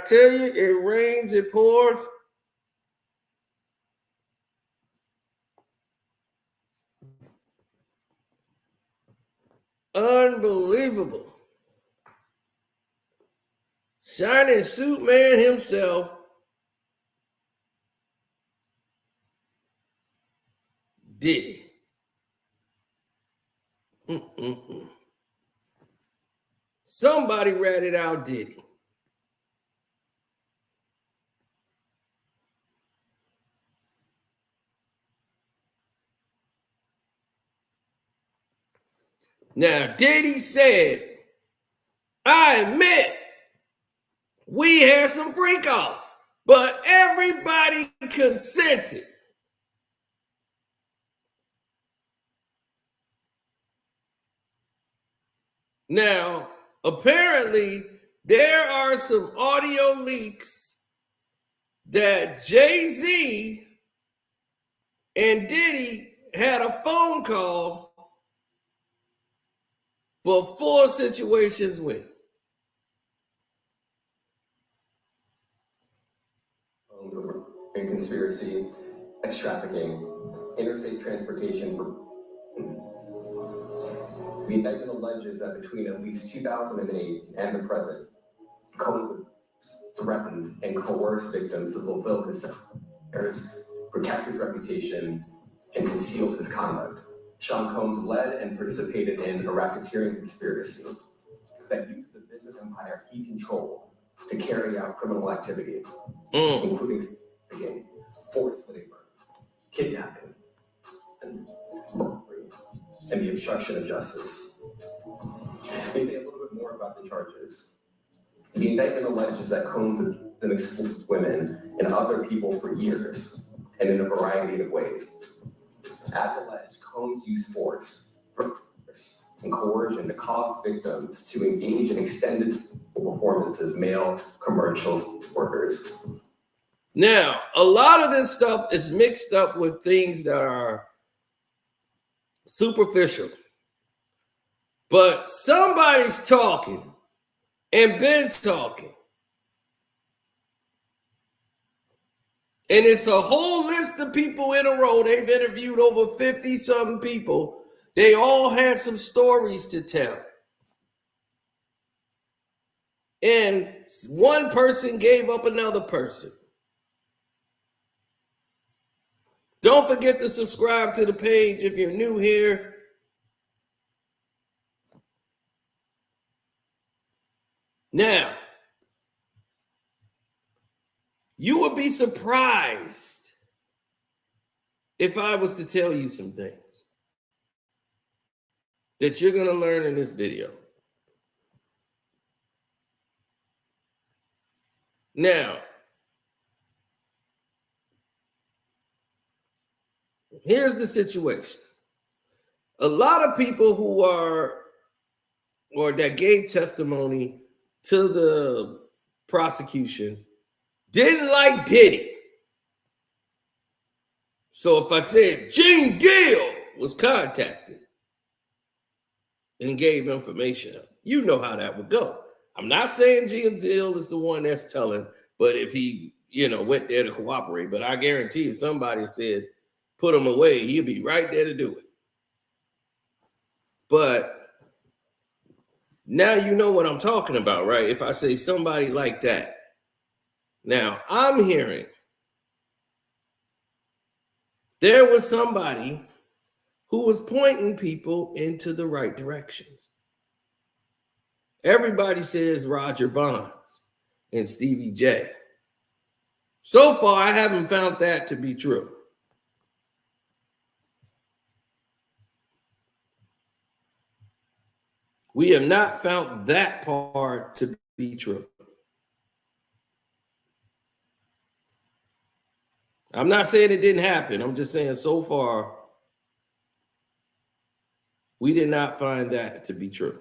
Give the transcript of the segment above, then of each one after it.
tell you, it rains, it pours. Unbelievable. Shining suit man himself, Diddy. Somebody ratted out Diddy. Now, Diddy said, I admit we had some freak-offs, but everybody consented. Now, apparently, there are some audio leaks that Jay-Z and Diddy had a phone call before situations went. And conspiracy, sex trafficking, interstate transportation. The indictment alleges that between at least 2008 and the present, Combs threatened and coerced victims to fulfill his desires, protect his reputation, and conceal his conduct. Sean Combs led and participated in a racketeering conspiracy that used the business empire he controlled to carry out criminal activity, including forced labor, kidnapping, and bribery, and the obstruction of justice. Let me say a little bit more about the charges. The indictment alleges that Combs has been exploiting women and other people for years, and in a variety of ways. As alleged, Combs used force and coercion to cause victims to engage in extended performances, male commercial workers. Now, a lot of this stuff is mixed up with things that are superficial. But somebody's talking and been talking. And it's a whole list of people in a row. They've interviewed over 50-something people. They all had some stories to tell. And one person gave up another person. Don't forget to subscribe to the page if you're new here. Now, you would be surprised if I was to tell you some things that you're going to learn in this video. Now, here's the situation. A lot of people who are, or that gave testimony to the prosecution, didn't like Diddy. So if I said Gene Gill was contacted and gave information, you know how that would go. I'm not saying Gene Gill is the one that's telling, but if he, went there to cooperate, but I guarantee you somebody said, put him away, he'll be right there to do it. But now you know what I'm talking about, right? If I say somebody like that. Now, I'm hearing there was somebody who was pointing people into the right directions. Everybody says Roger Bonds and Stevie J. So far, I haven't found that to be true. We have not found that part to be true. I'm not saying it didn't happen. I'm just saying so far, we did not find that to be true.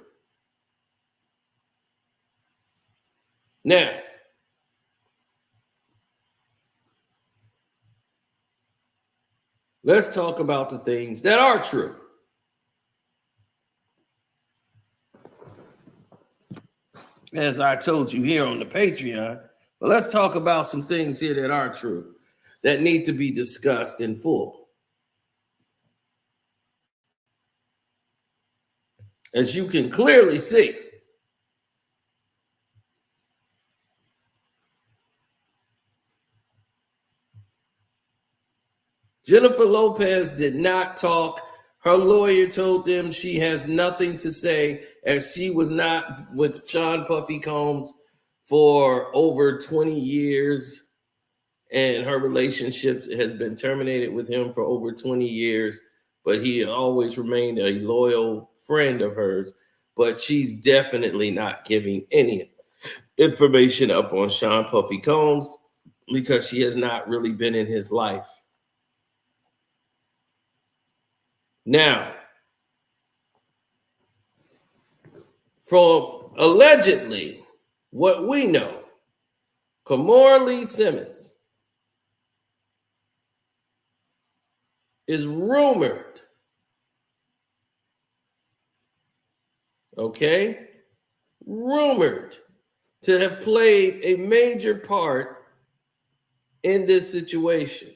Now, let's talk about the things that are true. As I told you here on the Patreon, But let's talk about some things here that are true, that need to be discussed in full. As you can clearly see, Jennifer Lopez did not talk. Her lawyer told them she has nothing to say, as she was not with Sean Puffy Combs for over 20 years, and her relationship has been terminated with him for over 20 years, but he always remained a loyal friend of hers. But she's definitely not giving any information up on Sean Puffy Combs because she has not really been in his life. Now, from allegedly what we know, Kamora Lee Simmons is rumored, rumored to have played a major part in this situation.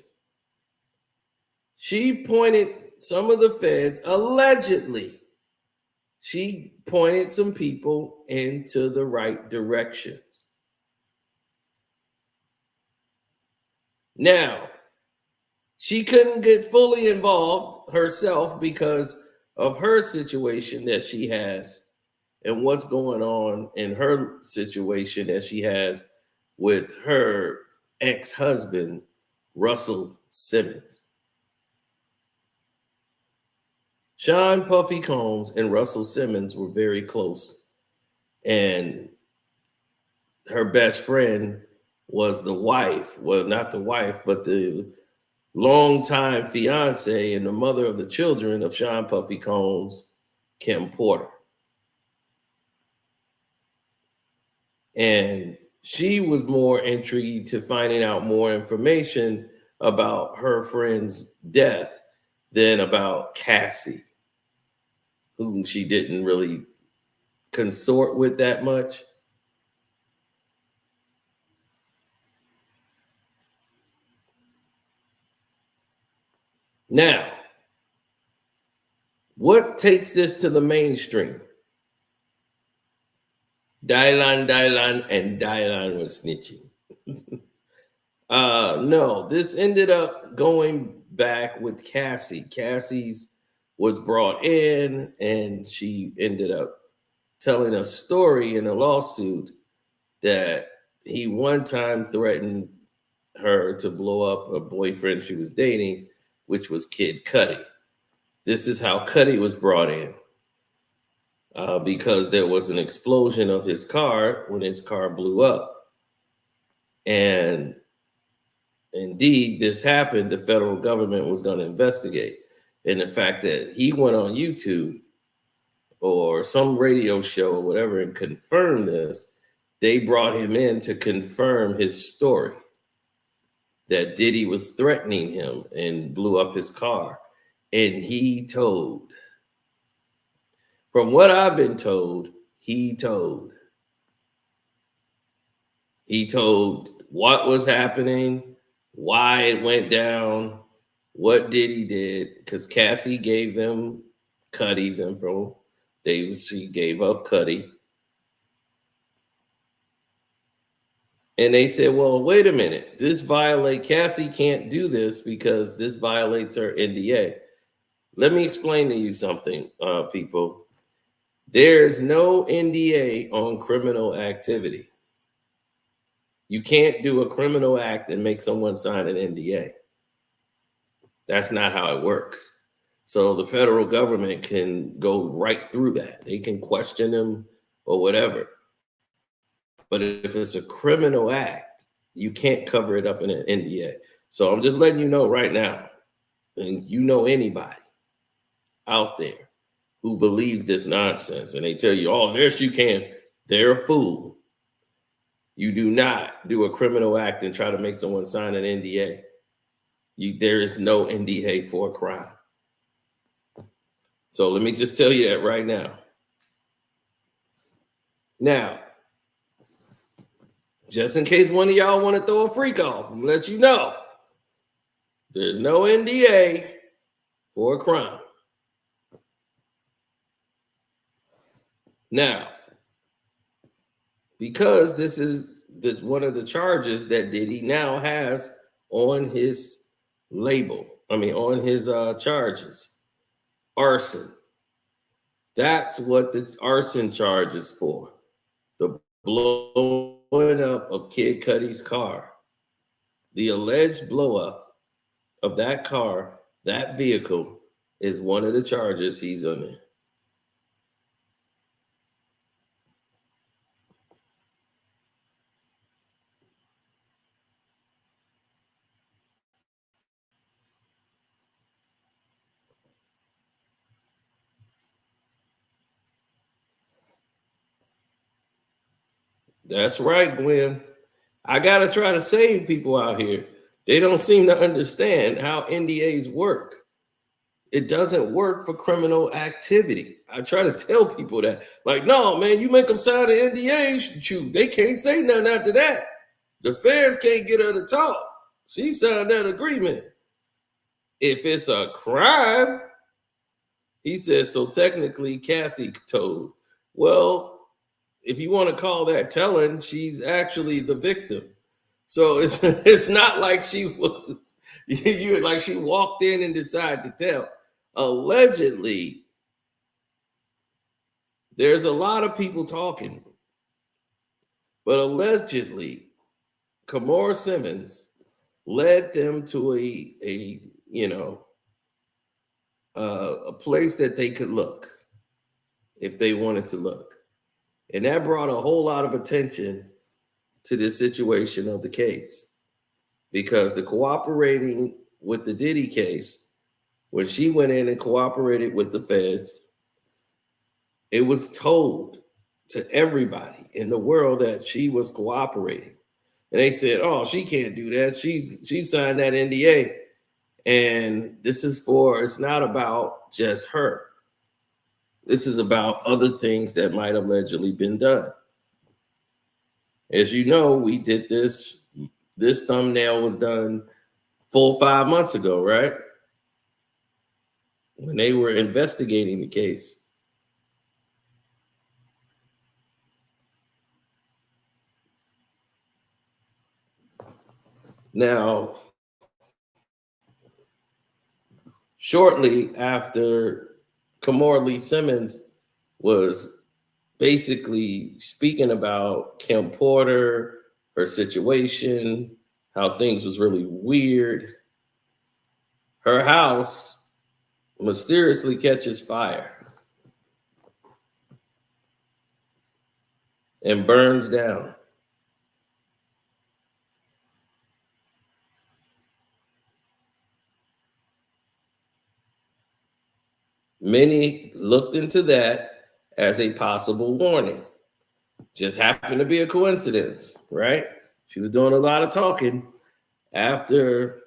She pointed some of the feds, allegedly, she pointed some people into the right directions. Now, she couldn't get fully involved herself because of her situation that she has and what's going on in her situation that she has with her ex-husband, Russell Simmons. Sean Puffy Combs and Russell Simmons were very close, and her best friend was the wife, well, not the wife, but the longtime fiance and the mother of the children of Sean Puffy Combs, Kim Porter. And she was more intrigued to finding out more information about her friend's death than about Cassie, whom she didn't really consort with that much. Now, what takes this to the mainstream? Dylan, and Dylan was snitching. No, this ended up going back with Cassie. Cassie's was brought in, and she ended up telling a story in a lawsuit that he one time threatened her to blow up a boyfriend she was dating, which was Kid Cudi. This is how Cudi was brought in. Because there was an explosion of his car when his car blew up. And indeed, this happened. The federal government was going to investigate. And the fact that he went on YouTube or some radio show or whatever and confirmed this, they brought him in to confirm his story that Diddy was threatening him and blew up his car. And he told. From what I've been told, he told what was happening, why it went down, what Diddy did, because Cassie gave them Cudi's info. She gave up Cudi. And they said, well, wait a minute. Cassie can't do this because this violates her NDA. Let me explain to you something, people. There's no NDA on criminal activity. You can't do a criminal act and make someone sign an NDA. That's not how it works. So the federal government can go right through that. They can question them or whatever. But if it's a criminal act, you can't cover it up in an NDA. So I'm just letting you know right now, and you know anybody out there who believes this nonsense and they tell you, oh, yes, you can. They're a fool. You do not do a criminal act and try to make someone sign an NDA. There is no NDA for a crime. So let me just tell you that right now. Now, Just in case one of y'all want to throw a freak off, I'm gonna let you know there's no NDA for a crime. Now, because this is one of the charges that Diddy now has on his label, on his charges, arson. That's what the arson charge is for. The blowing up of Kid Cudi's car. The alleged blow up of that car, that vehicle, is one of the charges he's under. That's right, Gwen. I got to try to save people out here. They don't seem to understand how NDAs work. It doesn't work for criminal activity. I try to tell people that. Like, no, man, you make them sign an NDA, they can't say nothing after that. The feds can't get her to talk. She signed that agreement. If it's a crime, he says, so technically Cassie told. Well, if you want to call that telling, she's actually the victim. So it's not like she was like she walked in and decided to tell. Allegedly, there's a lot of people talking, but allegedly, Kamora Simmons led them to a place that they could look if they wanted to look. And that brought a whole lot of attention to the situation of the case, because the cooperating with the Diddy case, when she went in and cooperated with the feds, it was told to everybody in the world that she was cooperating. And they said, oh, she can't do that. She signed that NDA. And it's not about just her. This is about other things that might have allegedly been done. As you know, we did this. This thumbnail was done 5 months ago, right? When they were investigating the case. Now, shortly after Kamora Lee Simmons was basically speaking about Kim Porter, her situation, how things was really weird, her house mysteriously catches fire and burns down. Many looked into that as a possible warning. Just happened to be a coincidence, right? She was doing a lot of talking after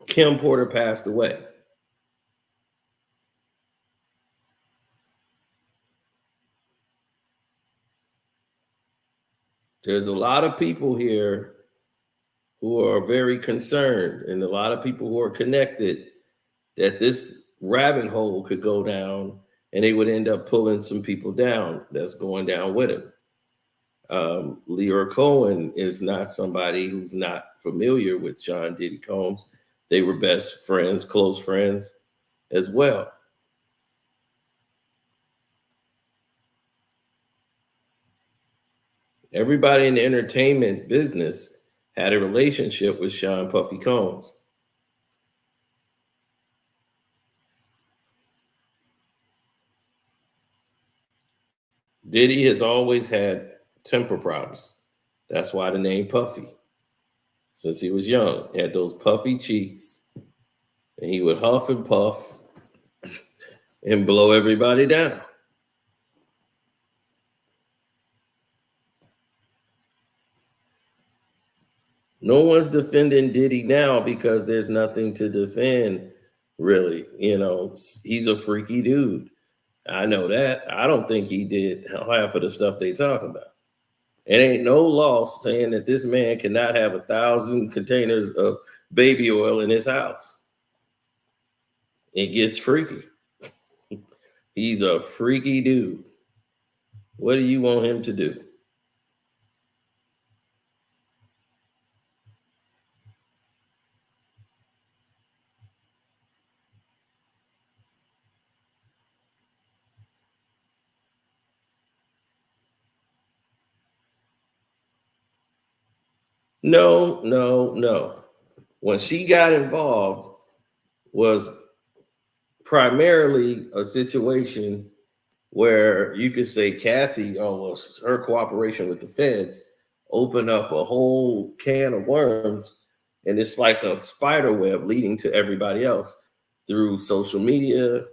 Kim Porter passed away. There's a lot of people here who are very concerned, and a lot of people who are connected, that this rabbit hole could go down and they would end up pulling some people down that's going down with him. Leora Cohen is not somebody who's not familiar with Sean Diddy Combs. They were best friends, close friends as well. Everybody in the entertainment business had a relationship with Sean Puffy Combs. Diddy has always had temper problems. That's why the name Puffy. Since he was young, he had those puffy cheeks, and he would huff and puff and blow everybody down. No one's defending Diddy now because there's nothing to defend, really. You know, he's a freaky dude. I know that. I don't think he did half of the stuff they talking about. It ain't no law saying that this man cannot have 1,000 containers of baby oil in his house. It gets freaky. He's a freaky dude. What do you want him to do? No. When she got involved was primarily a situation where you could say Cassie almost her cooperation with the feds opened up a whole can of worms, and it's like a spider web leading to everybody else through social media,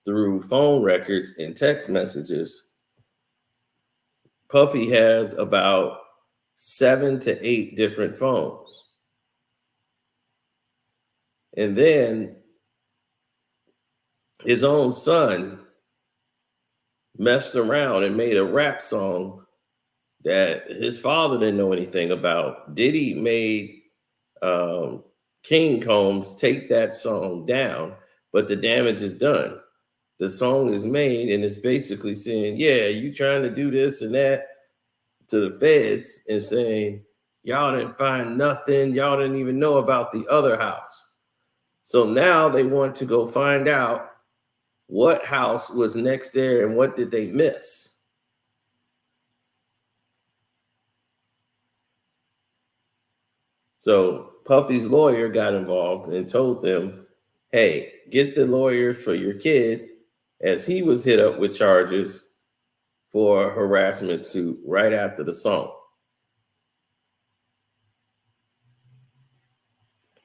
through phone records and text messages. Puffy has about 7 to 8 different phones. And then his own son messed around and made a rap song that his father didn't know anything about. Diddy made King Combs take that song down, but the damage is done. The song is made and it's basically saying, yeah, you trying to do this and that to the feds and saying, y'all didn't find nothing. Y'all didn't even know about the other house. So now they want to go find out what house was next there and what did they miss. So Puffy's lawyer got involved and told them, hey, get the lawyer for your kid, as he was hit up with charges for a harassment suit right after the song.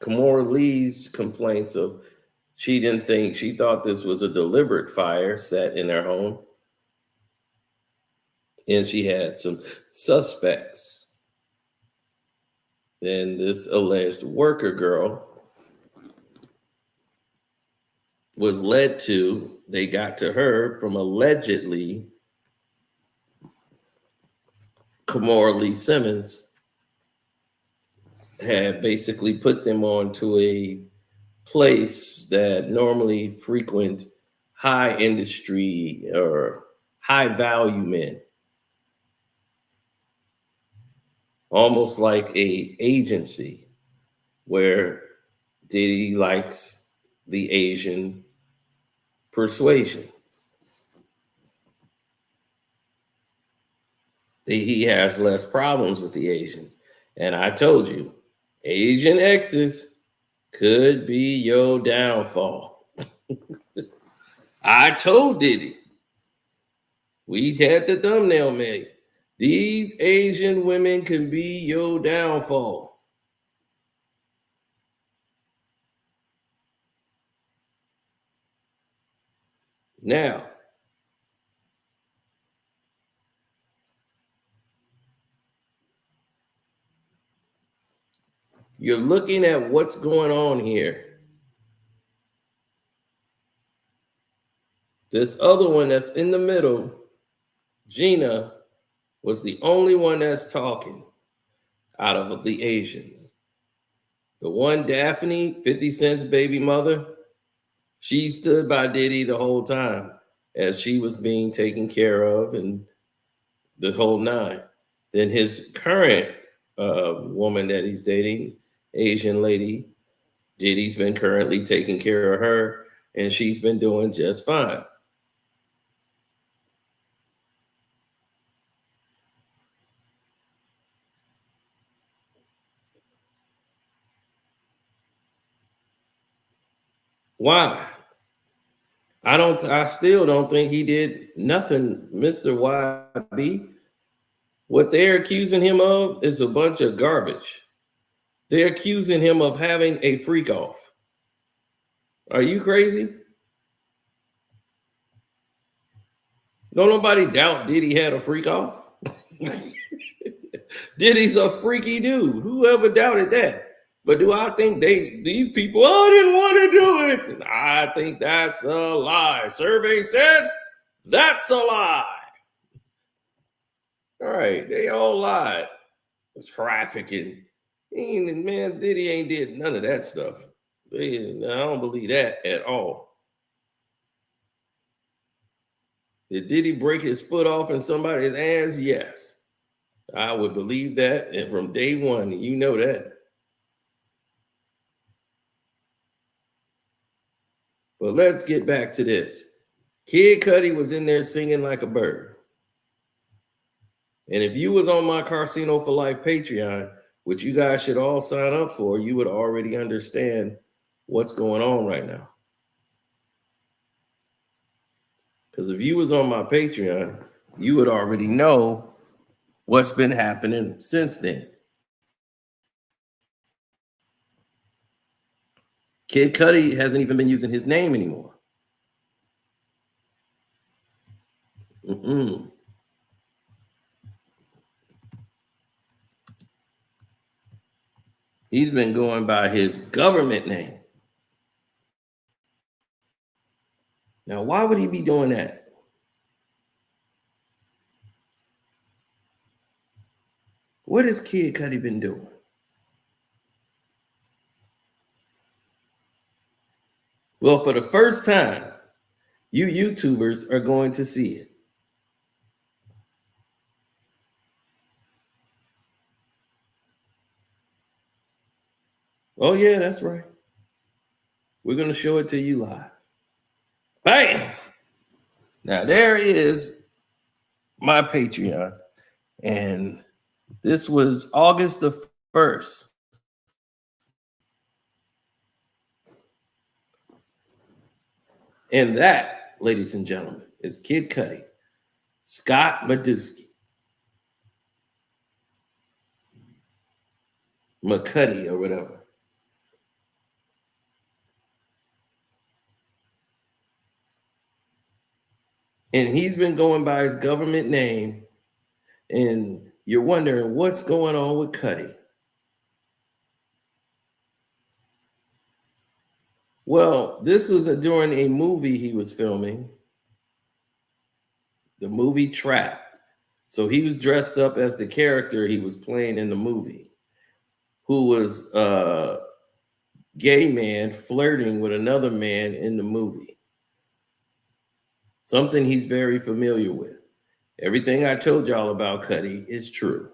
Kimora Lee's complaints of she thought this was a deliberate fire set in their home. And she had some suspects. Then this alleged worker girl was led to, they got to her from allegedly Kimora Lee Simmons had basically put them onto a place that normally frequent high industry or high value men, almost like a agency where Diddy likes the Asian persuasion. He has less problems with the Asians. And I told you, Asian exes could be your downfall. I told Diddy. We had the thumbnail made. These Asian women can be your downfall. Now, you're looking at what's going on here. This other one that's in the middle, Gina, was the only one that's talking out of the Asians. The one, Daphne, 50 Cent's baby mother, she stood by Diddy the whole time as she was being taken care of and the whole nine. Then his current woman that he's dating, Asian lady, Diddy's been currently taking care of her, and she's been doing just fine. Why? I still don't think he did nothing, Mr. YB. What they're accusing him of is a bunch of garbage. They're accusing him of having a freak off. Are you crazy? Don't nobody doubt Diddy had a freak off. Diddy's a freaky dude. Whoever doubted that? But do I think these people, didn't want to do it? I think that's a lie. Survey says That's a lie. All right, they all lied. Trafficking. Man, Diddy ain't did none of that stuff. I don't believe that at all. Did Diddy break his foot off in somebody's ass? Yes. I would believe that. And from day one, you know that. But let's get back to this. Kid Cudi was in there singing like a bird. And if you was on my Casino for Life Patreon, which you guys should all sign up for, you would already understand what's going on right now. Because if you was on my Patreon, you would already know what's been happening since then. Kid Cudi hasn't even been using his name anymore. He's been going by his government name. Now, why would he be doing that? What has Kid Cudi been doing? Well, for the first time, you YouTubers are going to see it. Oh, yeah, that's right. We're going to show it to you live. Bam! Now, there is my Patreon. And this was August the 1st. And that, ladies and gentlemen, is Kid Cudi, Scott Madusky, McCuddy or whatever. And he's been going by his government name. And you're wondering what's going on with Cudi. Well, this was during a movie he was filming, the movie Trapped. So he was dressed up as the character he was playing in the movie, who was a gay man flirting with another man in the movie. Something he's very familiar with. Everything I told y'all about Cudi is true.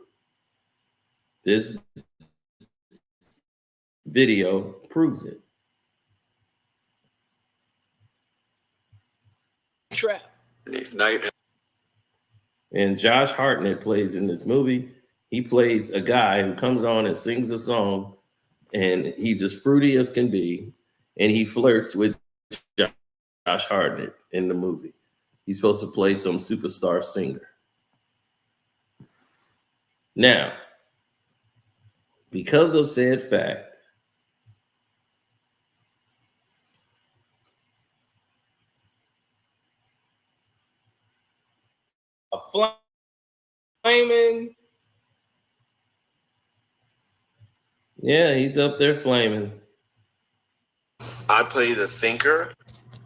This video proves it. Trap. And Josh Hartnett plays in this movie. He plays a guy who comes on and sings a song, and he's as fruity as can be, and he flirts with Josh Hartnett in the movie. He's supposed to play some superstar singer. Now, because of said fact, a flaming, yeah, he's up there flaming. I play the Thinker,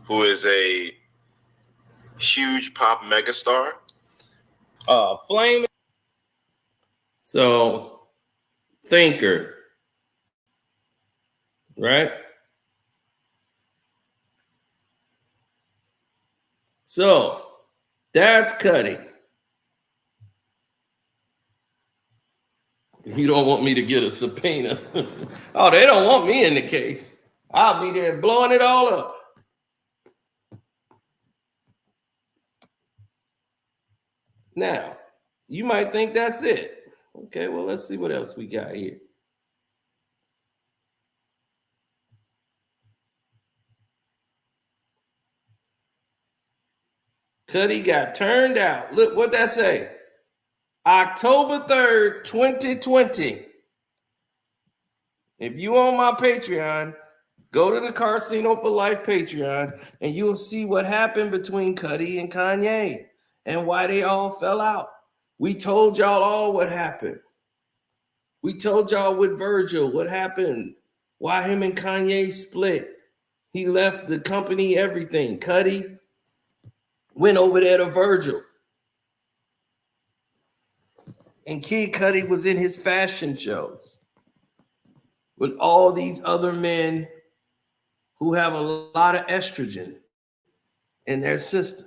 who is a huge pop megastar. Flaming. So, Thinker, right? So, that's Cudi. You don't want me to get a subpoena. Oh, they don't want me in the case. I'll be there blowing it all up. Now, you might think that's it. Okay, well, let's see what else we got here. Cudi got turned out. Look what that say. October 3rd, 2020. If you on my Patreon, go to the Casino for Life Patreon, and you'll see what happened between Cudi and Kanye and why they all fell out. We told y'all all what happened. We told y'all with Virgil what happened, why him and Kanye split. He left the company, everything. Cudi went over there to Virgil. And Kid Cudi was in his fashion shows with all these other men who have a lot of estrogen in their system.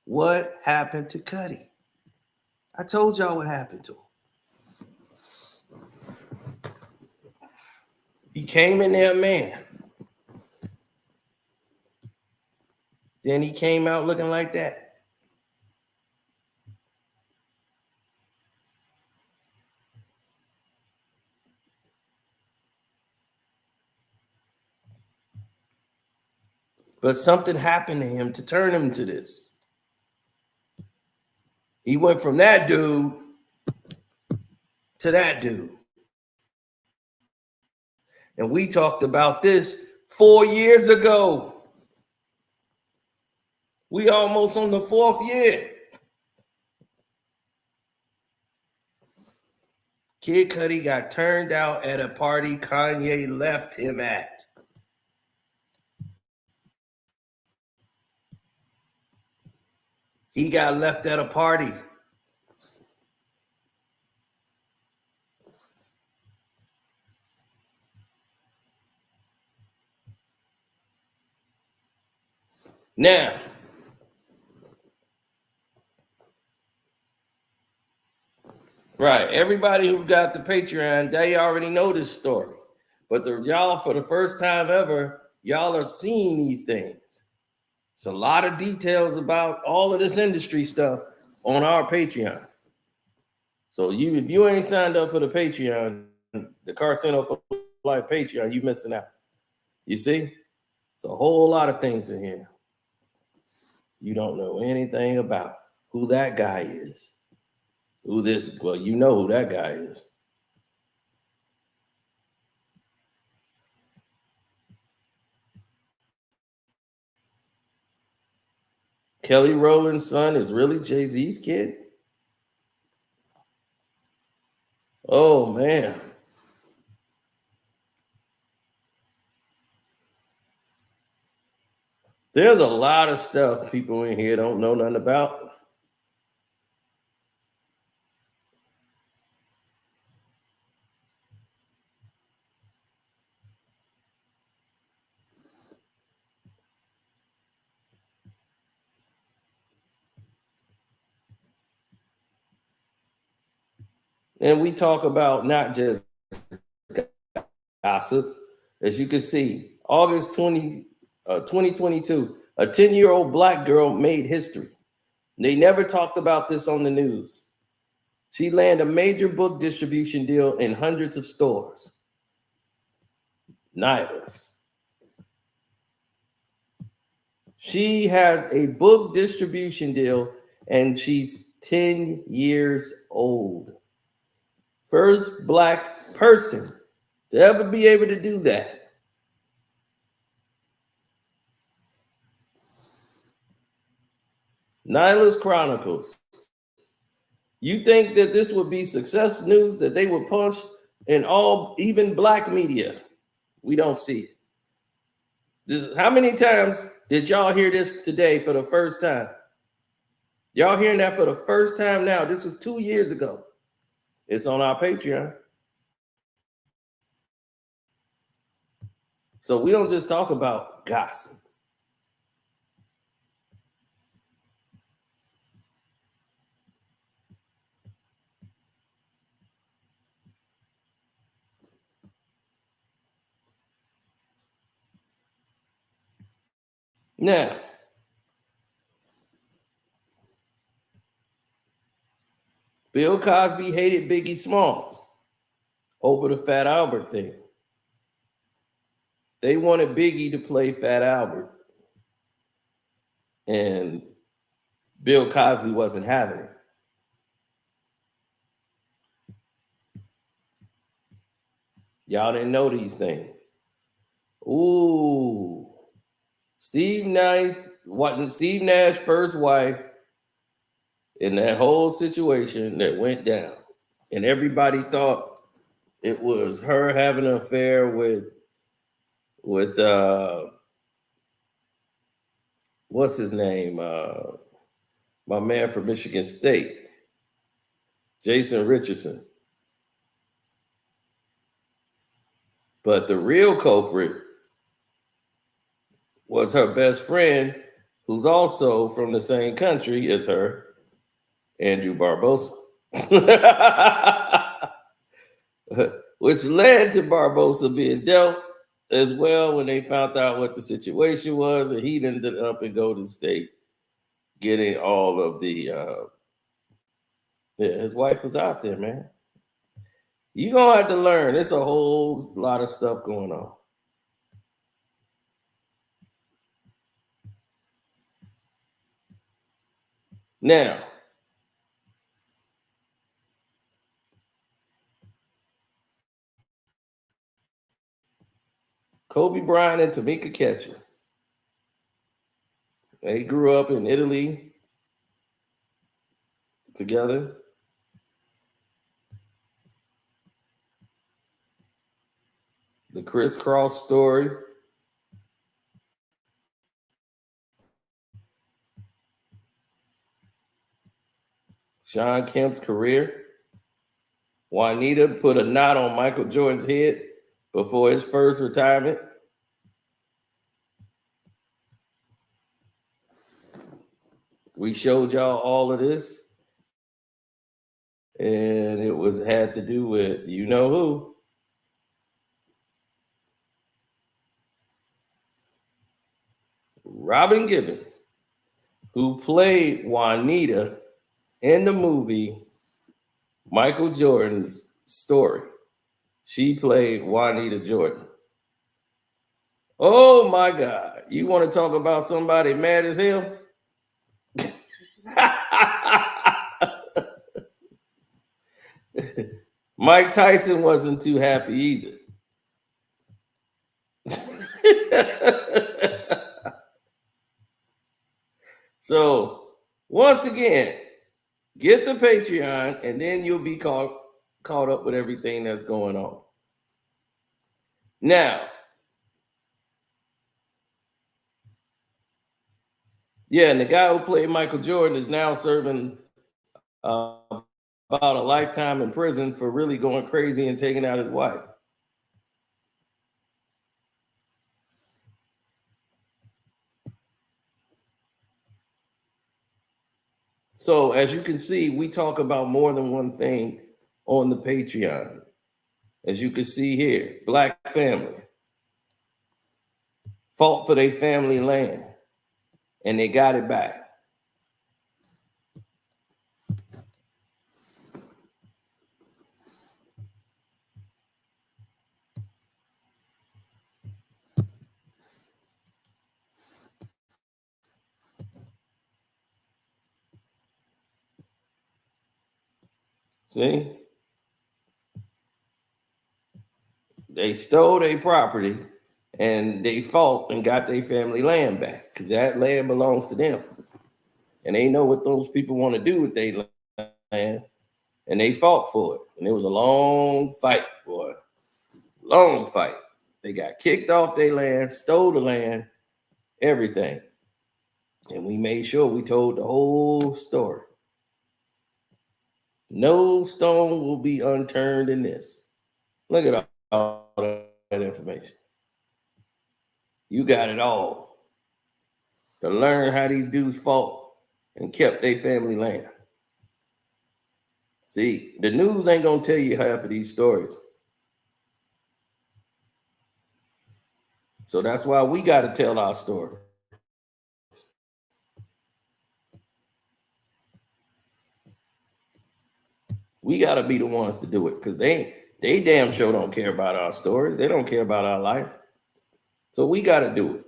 What happened to Cudi? I told y'all what happened to him. He came in there a man. Then he came out looking like that. But something happened to him to turn him to this. He went from that dude to that dude. And we talked about this 4 years ago. We almost on the 4th year. Kid Cudi got turned out at a party Kanye left him at. He got left at a party. Now, right, everybody who got the Patreon, they already know this story. But y'all, for the first time ever, y'all are seeing these things. It's a lot of details about all of this industry stuff on our Patreon. So if you ain't signed up for the Patreon, the Carcino for Life Patreon, you missing out. You see? It's a whole lot of things in here you don't know anything about. Who that guy is. Well, you know who that guy is. Kelly Rowland's son is really Jay-Z's kid? Oh, man. There's a lot of stuff people in here don't know nothing about. And we talk about not just gossip. As you can see, August 2022, a 10-year-old black girl made history. They never talked about this on the news. She landed a major book distribution deal in hundreds of stores. Nyla's. She has a book distribution deal and she's 10 years old. First black person to ever be able to do that. Nyla's Chronicles. You think that this would be success news that they would push in all, even black media? We don't see it. How many times did y'all hear this today for the first time? Y'all hearing that for the first time now? This was 2 years ago. It's on our Patreon. So we don't just talk about gossip. Now, Bill Cosby hated Biggie Smalls over the Fat Albert thing. They wanted Biggie to play Fat Albert. And Bill Cosby wasn't having it. Y'all didn't know these things. Ooh. Steve Nash first wife in that whole situation that went down. And everybody thought it was her having an affair with what's his name? My man from Michigan State, Jason Richardson. But the real culprit was her best friend, who's also from the same country as her, Andrew Barbosa. Which led to Barbosa being dealt as well when they found out what the situation was, and he ended up in Golden State getting all of the his wife was out there, man. You're gonna have to learn. There's a whole lot of stuff going on. Now, Kobe Bryant and Tamika Catchings. They grew up in Italy together. The crisscross story. Sean Kemp's career. Juanita put a knot on Michael Jordan's head before his first retirement. We showed y'all all of this. And it had to do with you know who. Robin Gibbons, who played Juanita in the movie Michael Jordan's Story. She played Juanita Jordan. Oh my God. You want to talk about somebody mad as hell? Mike Tyson wasn't too happy either. So, once again, get the Patreon, and then you'll be caught up with everything that's going on. Now, yeah, and the guy who played Michael Jordan is now serving about a lifetime in prison for really going crazy and taking out his wife. So as you can see, we talk about more than one thing on the Patreon. As you can see here, Black family fought for their family land, and they got it back. See? They stole their property and they fought and got their family land back because that land belongs to them. And they know what those people want to do with their land, and they fought for it. And it was a long fight, boy. Long fight. They got kicked off their land, stole the land, everything. And we made sure we told the whole story. No stone will be unturned in this. Look at all that information. You got it all to learn how these dudes fought and kept their family land. See, the news ain't gonna tell you half of these stories. So that's why we got to tell our story. We got to be the ones to do it because they damn sure don't care about our stories. They don't care about our life. So we got to do it.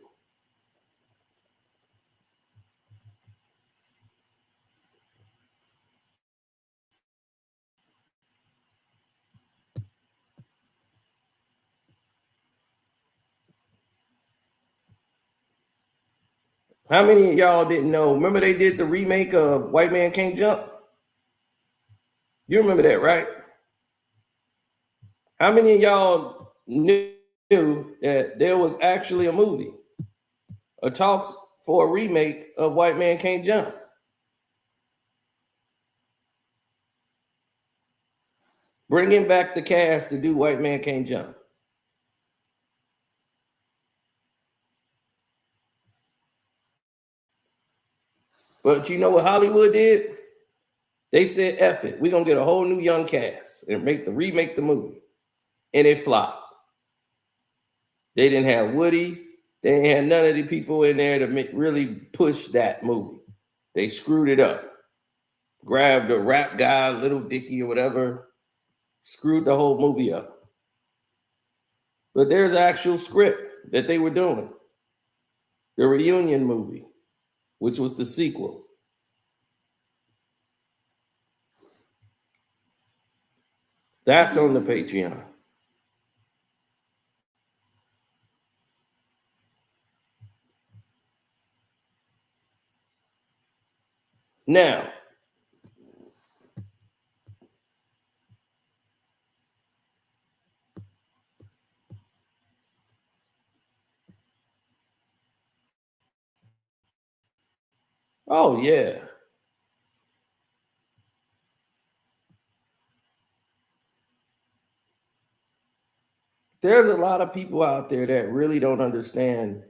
How many of y'all didn't know? Remember they did the remake of White Man Can't Jump? You remember that, right? How many of y'all knew that there was actually a movie, or talks for a remake of White Man Can't Jump. Bringing back the cast to do White Man Can't Jump. But you know what Hollywood did? They said, F it. We're going to get a whole new young cast and remake the movie. And it flopped. They didn't have Woody. They didn't have none of the people in there to really push that movie. They screwed it up. Grabbed a rap guy, Little Dicky or whatever, screwed the whole movie up. But there's an actual script that they were doing. The reunion movie, which was the sequel. That's on the Patreon. Now, oh yeah. There's a lot of people out there that really don't understand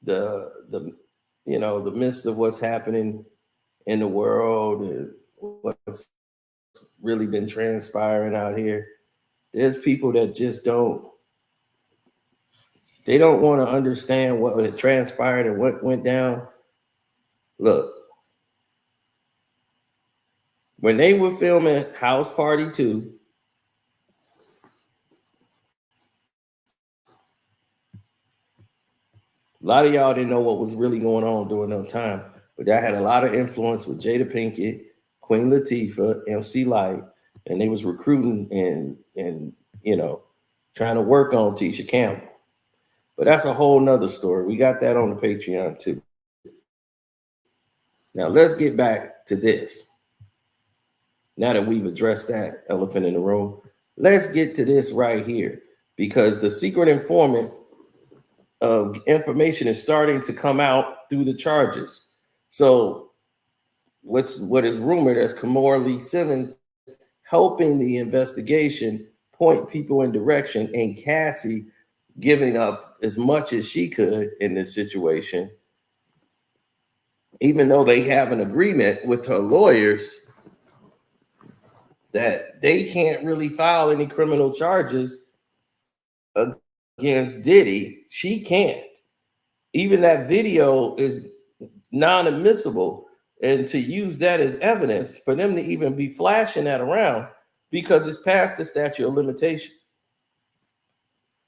the the midst of what's happening in the world and what's really been transpiring out here. There's people that just don't want to understand what had transpired and what went down. Look, when they were filming House Party 2, a lot of y'all didn't know what was really going on during that time, but that had a lot of influence with Jada Pinkett, Queen Latifah, MC Lyte, and they was recruiting and trying to work on Tisha Campbell. But that's a whole nother story. We got that on the Patreon too. Now let's get back to this. Now that we've addressed that elephant in the room, let's get to this right here, because the secret informant information is starting to come out through the charges. So what is rumored as Kamora Lee Simmons helping the investigation, point people in direction, and Cassie giving up as much as she could in this situation, even though they have an agreement with her lawyers that they can't really file any criminal charges against Diddy. She can't. Even that video is non-admissible, and to use that as evidence for them to even be flashing that around, because it's past the statute of limitation.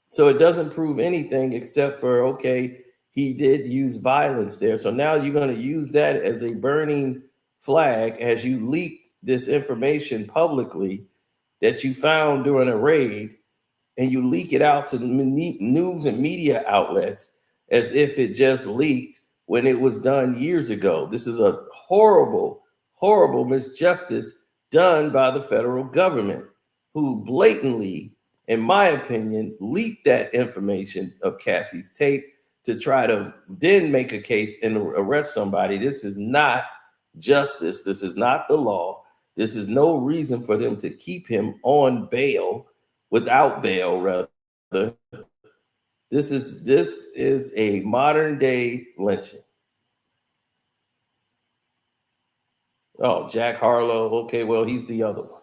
So it doesn't prove anything except for, okay, he did use violence there. So now you're going to use that as a burning flag as you leaked this information publicly that you found during a raid, and you leak it out to the news and media outlets as if it just leaked when it was done years ago. This is a horrible, horrible misjustice done by the federal government, who blatantly, in my opinion, leaked that information of Cassie's tape to try to then make a case and arrest somebody. This is not justice. This is not the law. This is no reason for them to keep him on bail, without bail, rather. This is a modern day lynching. Oh, Jack Harlow. Okay, well, he's the other one.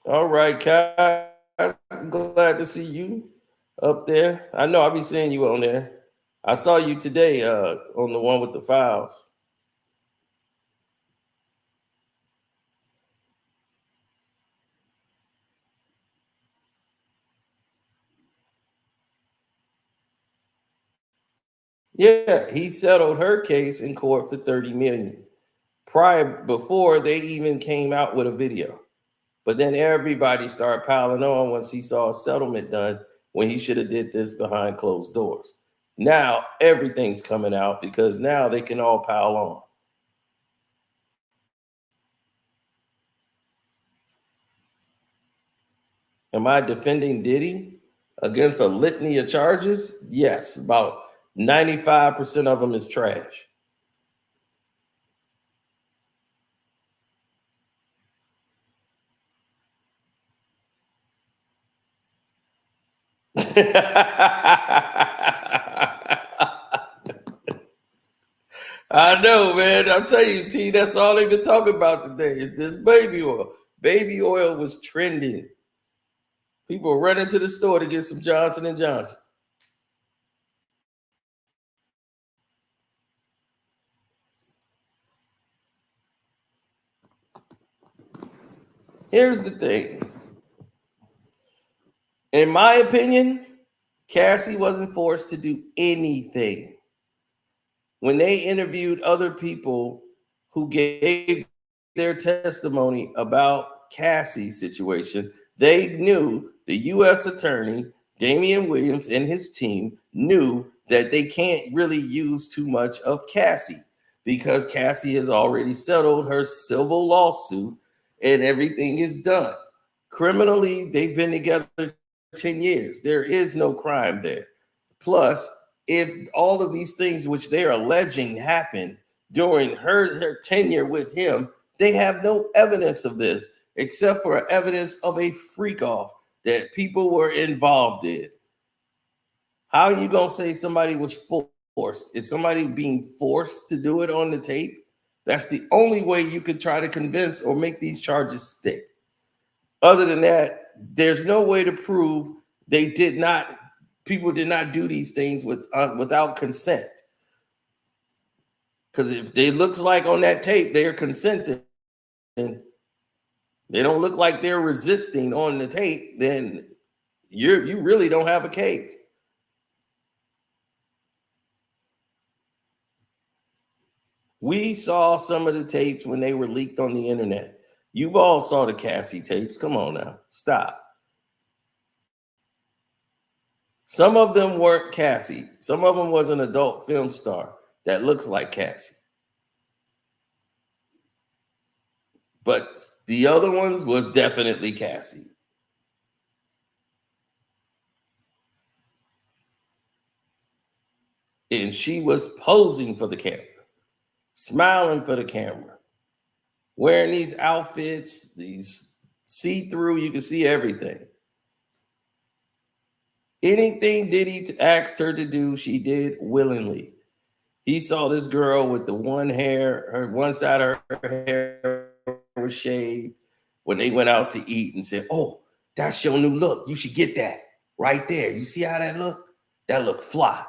All right, Kai. I'm glad to see you up there. I know I'll be seeing you on there. I saw you today on the one with the files. Yeah, he settled her case in court for $30 million before they even came out with a video. But then everybody started piling on once he saw a settlement done, when he should have did this behind closed doors. Now everything's coming out because now they can all pile on. Am I defending Diddy against a litany of charges? Yes, about 95% of them is trash. I know, man. I'm telling you, T, that's all they've been talking about today is this baby oil. Baby oil was trending. People running to the store to get some Johnson and Johnson. Here's the thing. In my opinion, Cassie wasn't forced to do anything. When they interviewed other people who gave their testimony about Cassie's situation, they knew the U.S. attorney, Damian Williams, and his team knew that they can't really use too much of Cassie because Cassie has already settled her civil lawsuit and everything is done. Criminally, they've been together 10 years. There is no crime there. Plus, if all of these things which they're alleging happened during her tenure with him, they have no evidence of this except for evidence of a freak off that people were involved in. How are you going to say somebody was forced? Is somebody being forced to do it on the tape? That's the only way you could try to convince or make these charges stick. Other than that, there's no way to prove people did not do these things without consent. Because if they look like on that tape they're consenting, and they don't look like they're resisting on the tape, then you really don't have a case. We saw some of the tapes when they were leaked on the internet. You've all saw the Cassie tapes. Come on now, stop. Some of them weren't Cassie. Some of them was an adult film star that looks like Cassie. But the other ones was definitely Cassie. And she was posing for the camera, smiling for the camera, wearing these outfits, these see-through, you can see everything. Anything Diddy asked her to do, she did willingly. He saw this girl with the one side of her hair was shaved when they went out to eat and said, "Oh, that's your new look. You should get that right there. You see how that look? That look fly."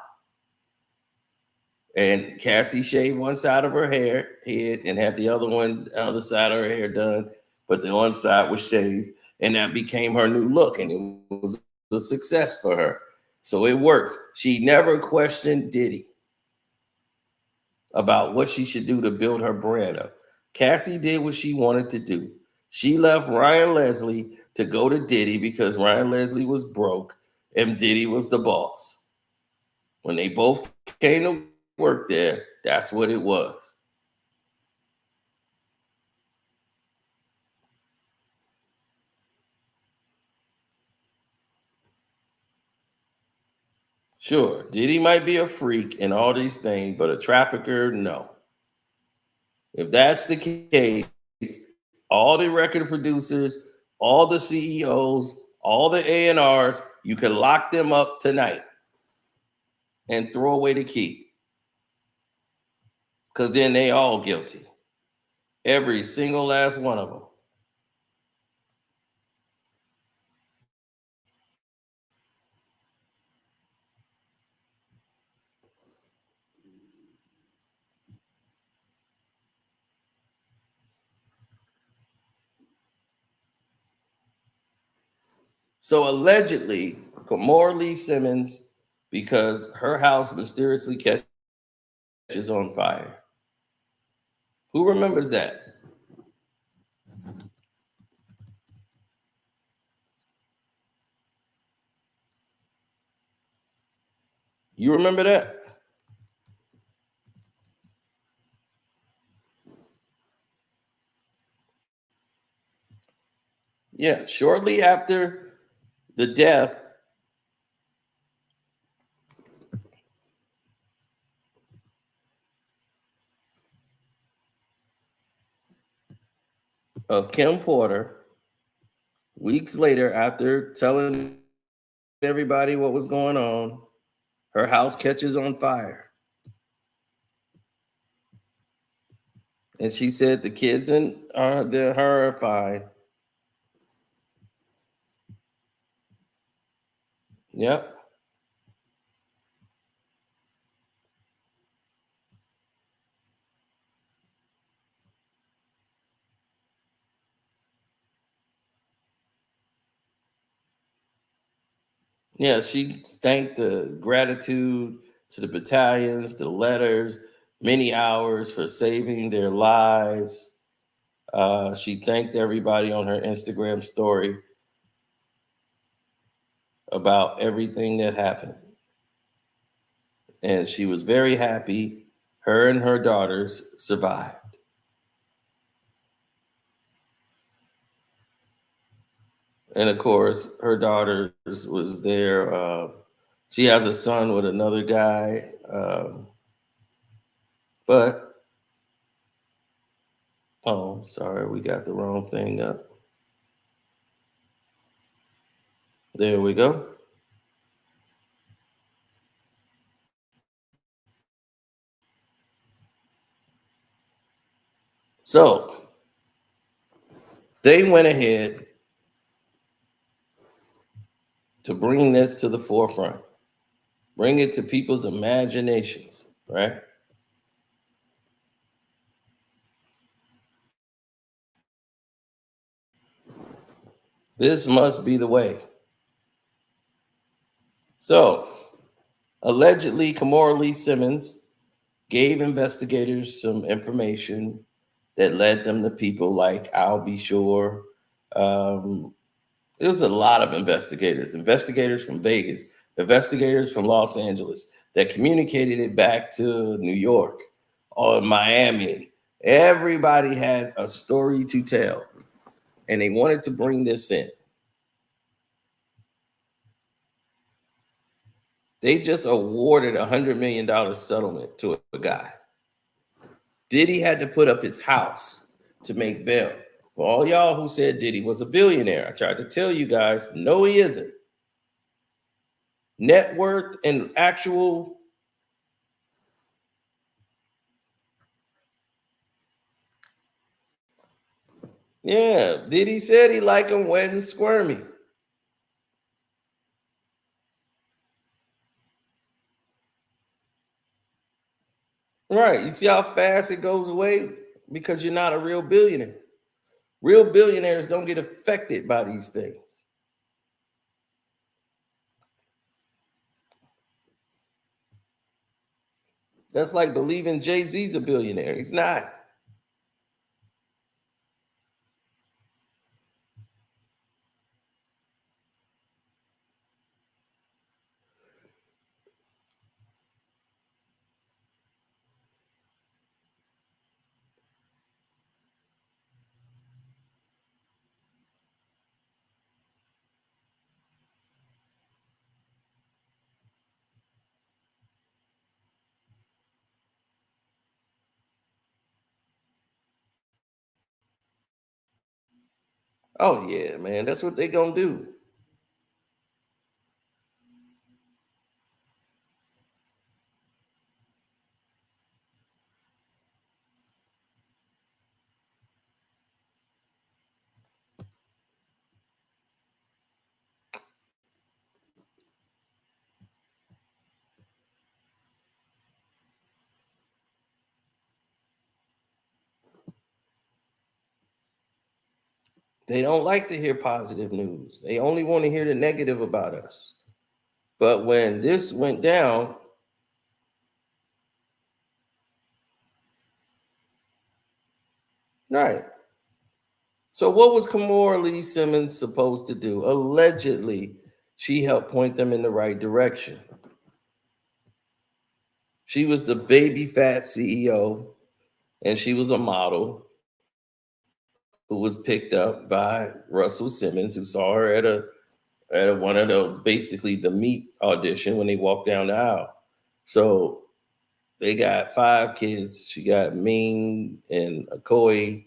And Cassie shaved one side of her head and had the other side of her hair done, but the one side was shaved, and that became her new look, and it was a success for her. So it works. She never questioned Diddy about what she should do to build her brand up. Cassie did what she wanted to do. She left Ryan Leslie to go to Diddy because Ryan Leslie was broke and Diddy was the boss. When they both came to work there, that's what it was. Sure, Diddy might be a freak and all these things, but a trafficker, no. If that's the case, all the record producers, all the CEOs, all the A&Rs, you can lock them up tonight and throw away the key. Because then they all guilty. Every single last one of them. So allegedly, Kamora Lee Simmons, because her house mysteriously catches on fire. Who remembers that? You remember that? Yeah, shortly after the death of Kim Porter weeks later after telling everybody what was going on. Her house catches on fire. And she said the kids and her are fine. Yep. Yeah, she thanked the gratitude to the battalions, the letters, many hours for saving their lives. She thanked everybody on her Instagram story about everything that happened. And she was very happy her and her daughters survived. And of course, her daughters was there. She has a son with another guy. But, oh, sorry, we got the wrong thing up. There we go. So they went ahead to bring this to the forefront, bring it to people's imaginations, right? This must be the way. So, allegedly, Kimora Lee Simmons gave investigators some information that led them to people like Al B. Shore. There was a lot of investigators from Vegas, investigators from Los Angeles that communicated it back to New York or Miami. Everybody had a story to tell, and they wanted to bring this in. They just awarded $100 million settlement to a guy. Diddy had to put up his house to make bail. For all y'all who said Diddy was a billionaire, I tried to tell you guys, no, he isn't. Net worth and actual Diddy said he like him wet and squirmy. Right. You see how fast it goes away because you're not a real billionaire. Real billionaires don't get affected by these things. That's like believing Jay-Z's a billionaire. He's not. Oh yeah, man. That's what they gonna do. They don't like to hear positive news. They only want to hear the negative about us. But when this went down, right. So what was Kimora Lee Simmons supposed to do? Allegedly, she helped point them in the right direction. She was the baby fat CEO, and she was a model who was picked up by Russell Simmons, who saw her at at one of those, basically the meet audition when they walk down the aisle. So they got 5 kids. She got Ming and Akoi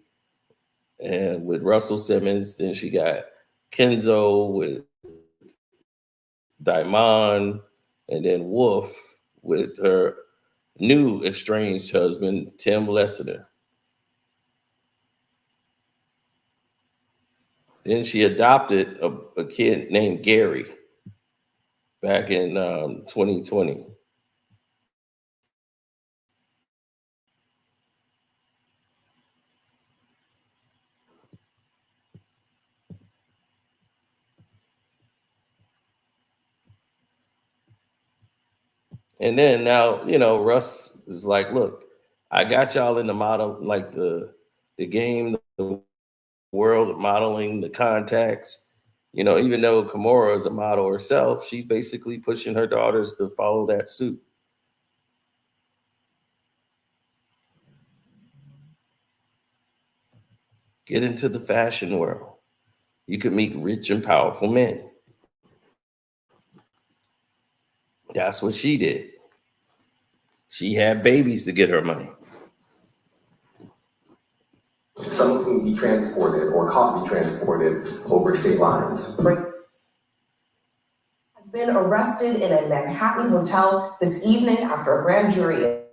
and with Russell Simmons. Then she got Kenzo with Daimon, and then Wolf with her new estranged husband, Tim Lessiter. Then she adopted a kid named Gary back in 2020. And then now, Russ is like, look, I got y'all in the model, like the game, the world of modeling, the contacts. Even though Kimura is a model herself, she's basically pushing her daughters to follow that suit. Get into the fashion world. You could meet rich and powerful men. That's what she did. She had babies to get her money. Some can be transported or cause to be transported over state lines. Has been arrested in a Manhattan hotel this evening after a grand jury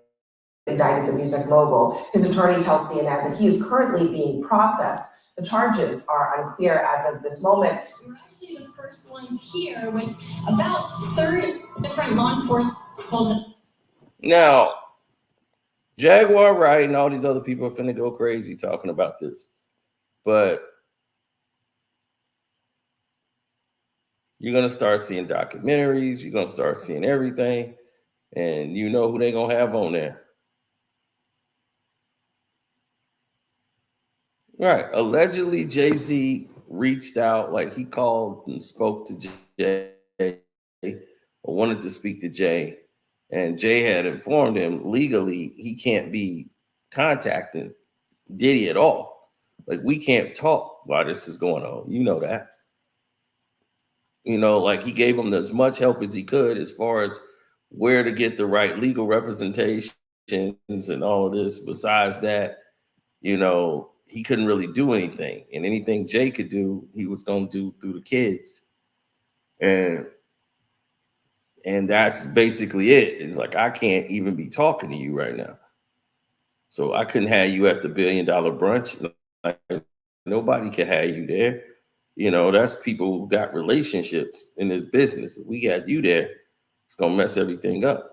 indicted the music mogul. His attorney tells CNN that he is currently being processed. The charges are unclear as of this moment. We're actually the first ones here with about 30 different law enforcement vehicles. Now, Jaguar Wright and all these other people are finna go crazy talking about this. But you're going to start seeing documentaries. You're going to start seeing everything. And you know who they're going to have on there. Right. Allegedly, Jay-Z reached out, like he called and spoke to Jay, or wanted to speak to Jay. And Jay had informed him legally he can't be contacting Diddy at all. Like, we can't talk while this is going on. You know that. Like he gave him as much help as he could as far as where to get the right legal representations and all of this. Besides that, he couldn't really do anything. And anything Jay could do, he was going to do through the kids. And that's basically it. It's like, I can't even be talking to you right now. So I couldn't have you at the $1 billion brunch. Like, nobody can have you there. That's people who got relationships in this business. If we got you there, it's going to mess everything up.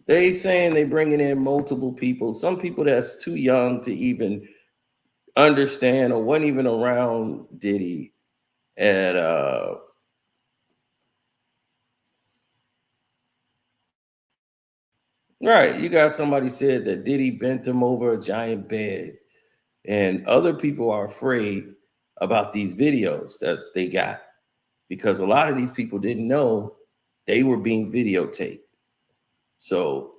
They saying they bringing in multiple people. Some people that's too young to even understand or wasn't even around Diddy. And right, you got somebody said that Diddy bent them over a giant bed, and other people are afraid about these videos that they got because a lot of these people didn't know they were being videotaped. So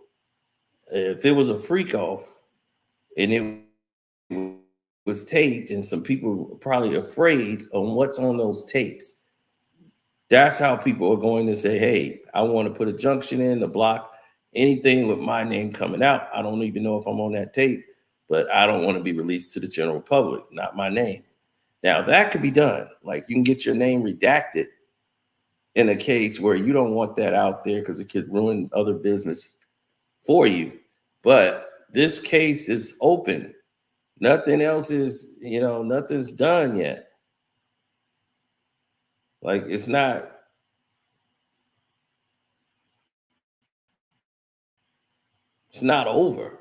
if it was a freak off and it was taped and some people were probably afraid on what's on those tapes, that's how people are going to say, hey, I want to put a junction in to block anything with my name coming out. I don't even know if I'm on that tape, but I don't want to be released to the general public, not my name. Now, that could be done. Like, you can get your name redacted in a case where you don't want that out there because it could ruin other business for you. But this case is open. Nothing else is, nothing's done yet. Like, it's not over.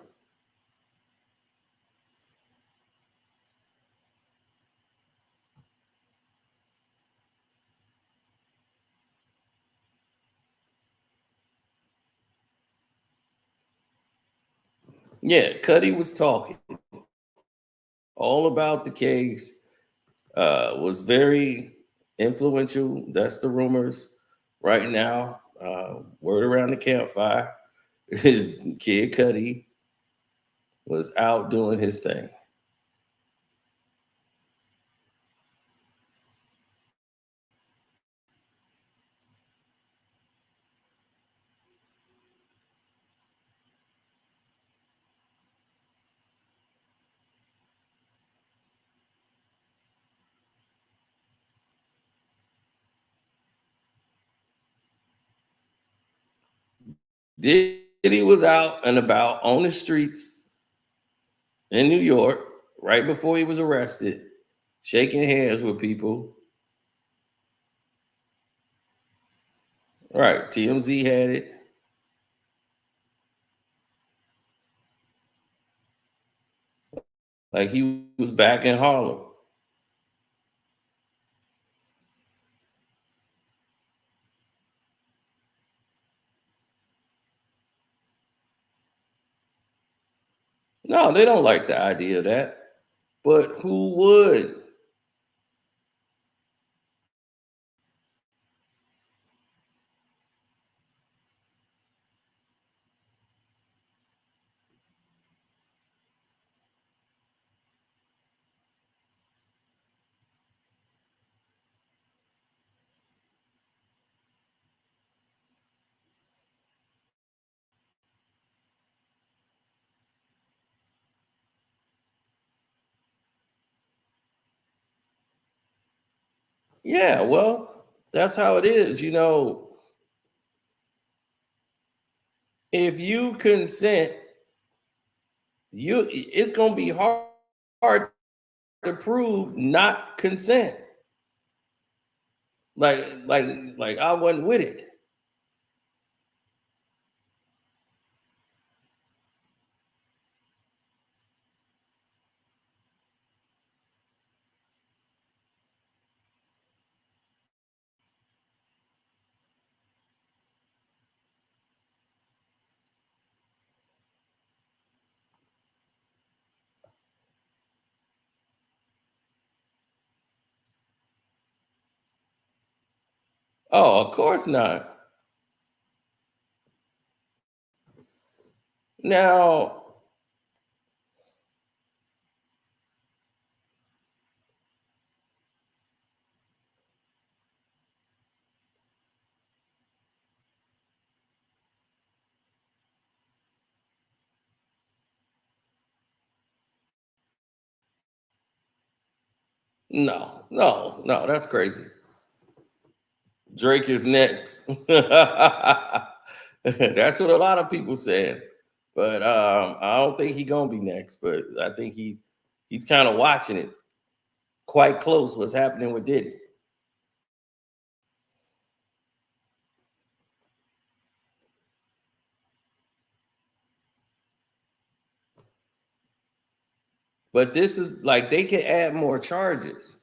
Yeah, Cudi was talking all about the case. Was very influential. That's the rumors right now. Word around the campfire is Kid Cudi was out doing his thing. Diddy was out and about on the streets in New York right before he was arrested, shaking hands with people. Right, TMZ had it. Like he was back in Harlem. No, they don't like the idea of that. But who would? Yeah, well, that's how it is. If you consent, it's gonna be hard to prove not consent. Like I wasn't with it. Oh, of course not. Now, no, that's crazy. Drake is next. That's what a lot of people said. But I don't think he's gonna be next. But I think he's kind of watching it quite close. What's happening with Diddy? But this is like they can add more charges.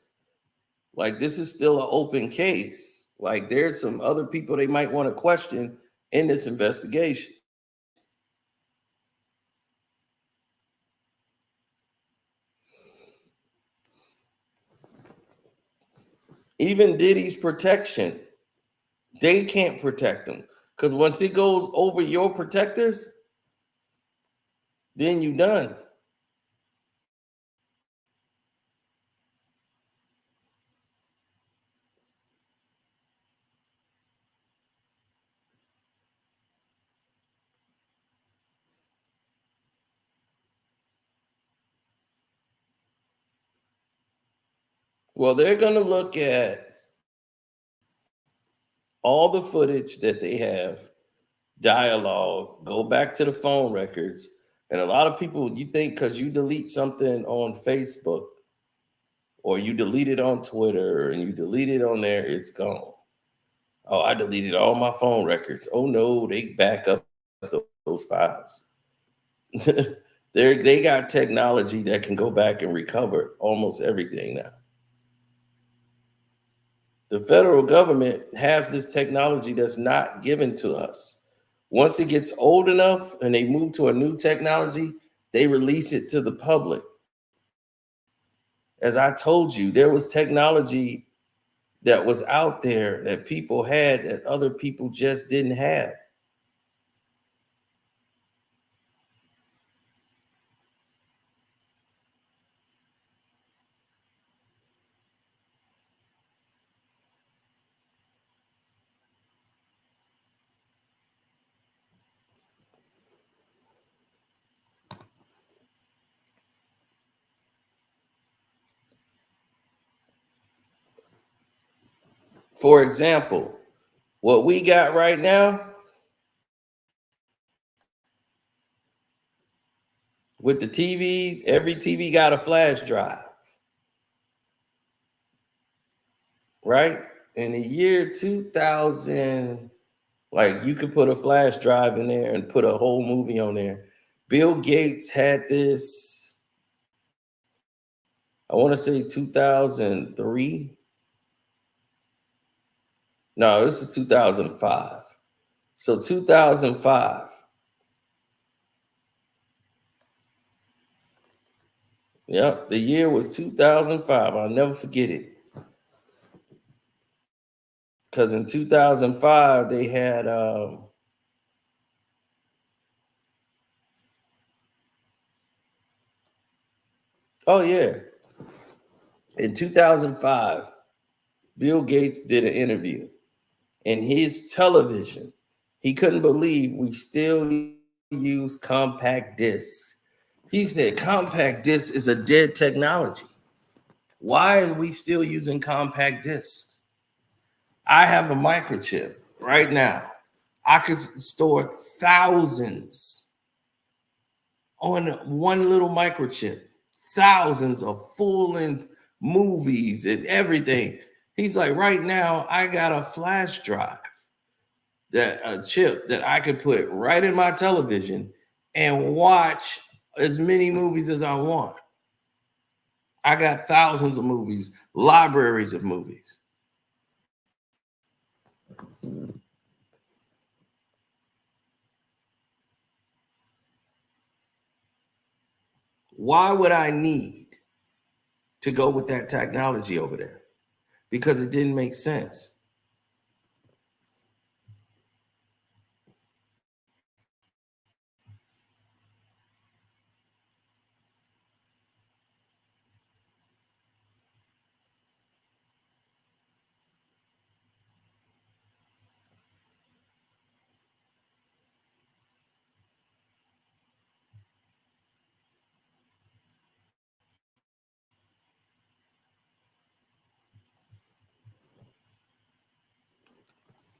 Like this is still an open case. Like there's some other people they might want to question in this investigation. Even Diddy's protection, they can't protect him. Because once it goes over your protectors, then you done. Well, they're gonna look at all the footage that they have, dialogue, go back to the phone records. And a lot of people, you think because you delete something on Facebook or you delete it on Twitter and you delete it on there, it's gone. Oh, I deleted all my phone records. Oh no, they back up those files. They got technology that can go back and recover almost everything now. The federal government has this technology that's not given to us. Once it gets old enough and they move to a new technology, they release it to the public. As I told you, there was technology that was out there that people had that other people just didn't have. For example, what we got right now with the TVs, every TV got a flash drive, right? In the year 2000, like you could put a flash drive in there and put a whole movie on there. Bill Gates had this, I want to say 2003. No, this is 2005. So 2005. Yep, the year was 2005. I'll never forget it. Because in 2005, they had, oh yeah. In 2005, Bill Gates did an interview. In his television, he couldn't believe we still use compact discs. He said, compact disc is a dead technology. Why are we still using compact discs? I have a microchip right now. I could store thousands on one little microchip, thousands of full-length movies and everything. He's like, right now, I got a flash drive, that a chip that I could put right in my television and watch as many movies as I want. I got thousands of movies, libraries of movies. Why would I need to go with that technology over there? Because it didn't make sense.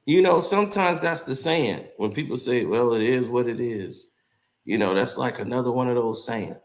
You know, sometimes that's the saying when people say, well, it is what it is. You know, that's like another one of those sayings.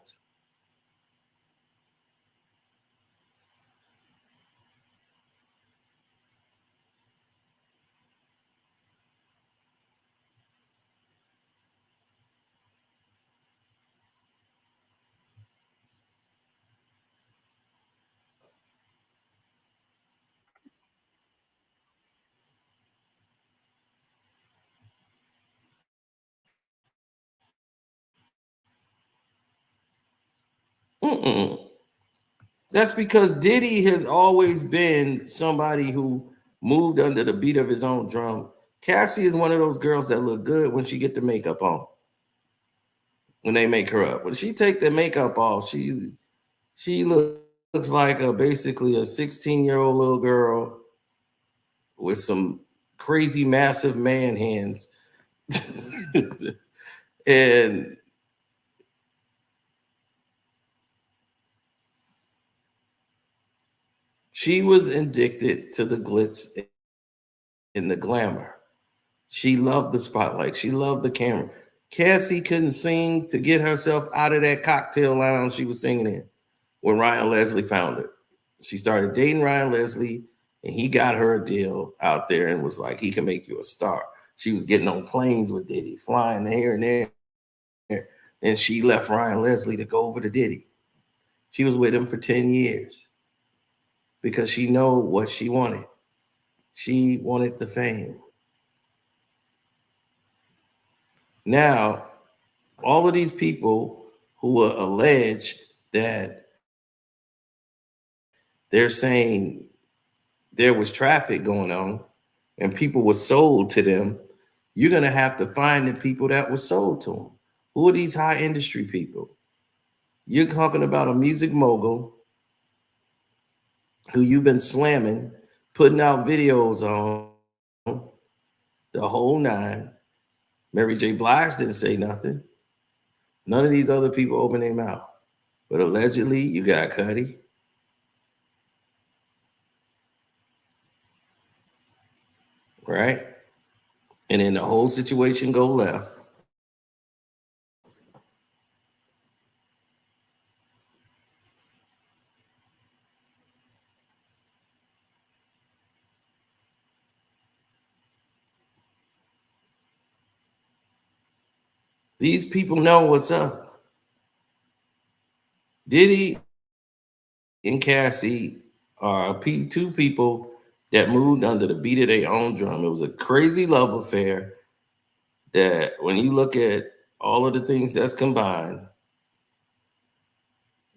Mm-mm. That's because Diddy has always been somebody who moved under the beat of his own drum. Cassie is one of those girls that look good when she get the makeup on, when they make her up. When she take the makeup off, she looks like basically a 16-year-old little girl with some crazy massive man hands. And she was addicted to the glitz and the glamour. She loved the spotlight. She loved the camera. Cassie couldn't sing to get herself out of that cocktail lounge she was singing in when Ryan Leslie found her. She started dating Ryan Leslie, and he got her a deal out there and was like, he can make you a star. She was getting on planes with Diddy, flying here and there. And she left Ryan Leslie to go over to Diddy. She was with him for 10 years because she knew what she wanted. She wanted the fame. Now, all of these people who were alleged that they're saying there was traffic going on and people were sold to them, you're going to have to find the people that were sold to them. Who are these high industry people? You're talking about a music mogul who you've been slamming, putting out videos on the whole nine. Mary J. Blige didn't say nothing. None of these other people open their mouth. But allegedly, you got Cudi. Right? And then the whole situation go left. These people know what's up. Diddy and Cassie are two people that moved under the beat of their own drum. It was a crazy love affair that when you look at all of the things that's combined,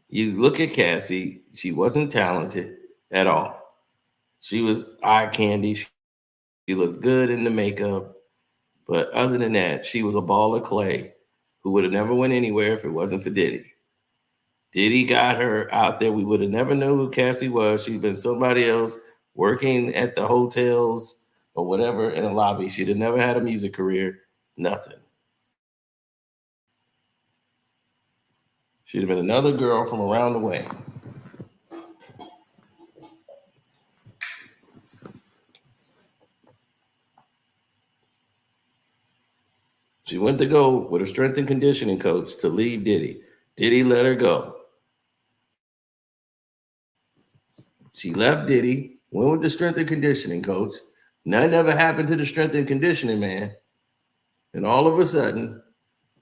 you look at Cassie, she wasn't talented at all. She was eye candy. She looked good in the makeup. But other than that, she was a ball of clay who would have never went anywhere if it wasn't for Diddy. Diddy got her out there. We would have never known who Cassie was. She'd been somebody else working at the hotels or whatever in a lobby. She'd have never had a music career, nothing. She'd have been another girl from around the way. She went to go with a strength and conditioning coach to leave Diddy. Diddy let her go. She left Diddy, went with the strength and conditioning coach. Nothing ever happened to the strength and conditioning man. And all of a sudden,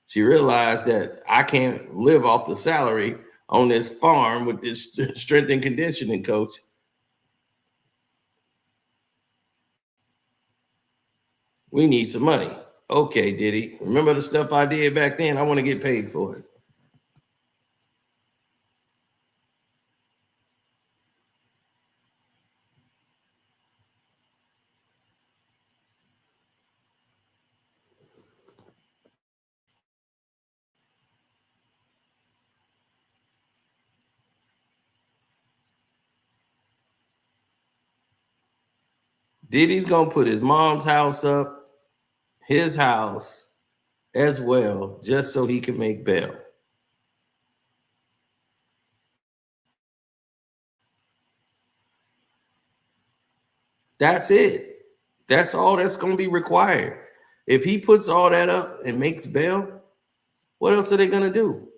she realized that I can't live off the salary on this farm with this strength and conditioning coach. We need some money. Okay, Diddy, remember the stuff I did back then? I want to get paid for it. Diddy's going to put his mom's house up, his house as well, just so he can make bail. That's it. That's all that's going to be required. If he puts all that up and makes bail, what else are they going to do?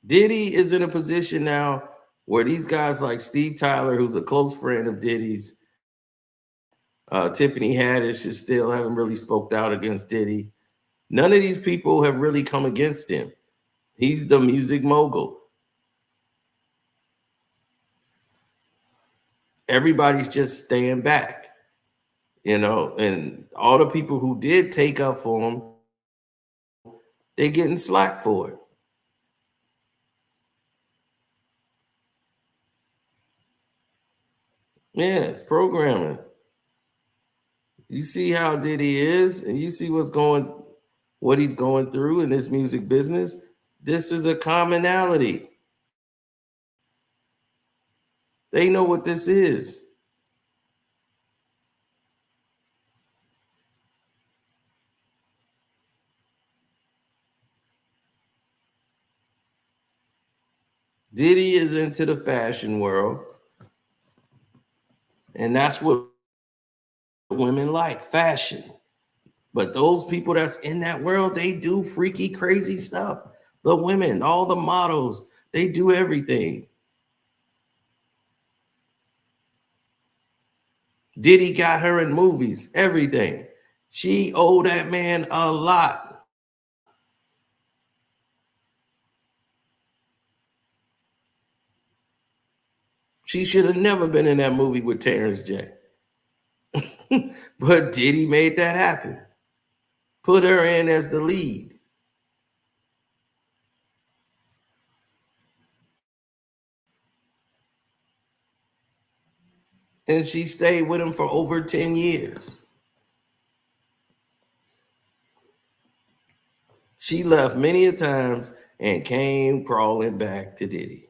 Diddy is in a position now where these guys like Steve Tyler, who's a close friend of Diddy's, Tiffany Haddish is still haven't really spoke out against Diddy. None of these people have really come against him. He's the music mogul. Everybody's just staying back, and all the people who did take up for him, they're getting slack for it. Yeah, it's programming. You see how Diddy is, and you see what he's going through in this music business. This is a commonality. They know what this is. Diddy is into the fashion world, and that's what women like, fashion. But those people that's in that world, they do freaky, crazy stuff. The women, all the models, they do everything. Diddy got her in movies, everything. She owed that man a lot. She should have never been in that movie with Terrence J. But Diddy made that happen. Put her in as the lead. And she stayed with him for over 10 years. She left many a times and came crawling back to Diddy.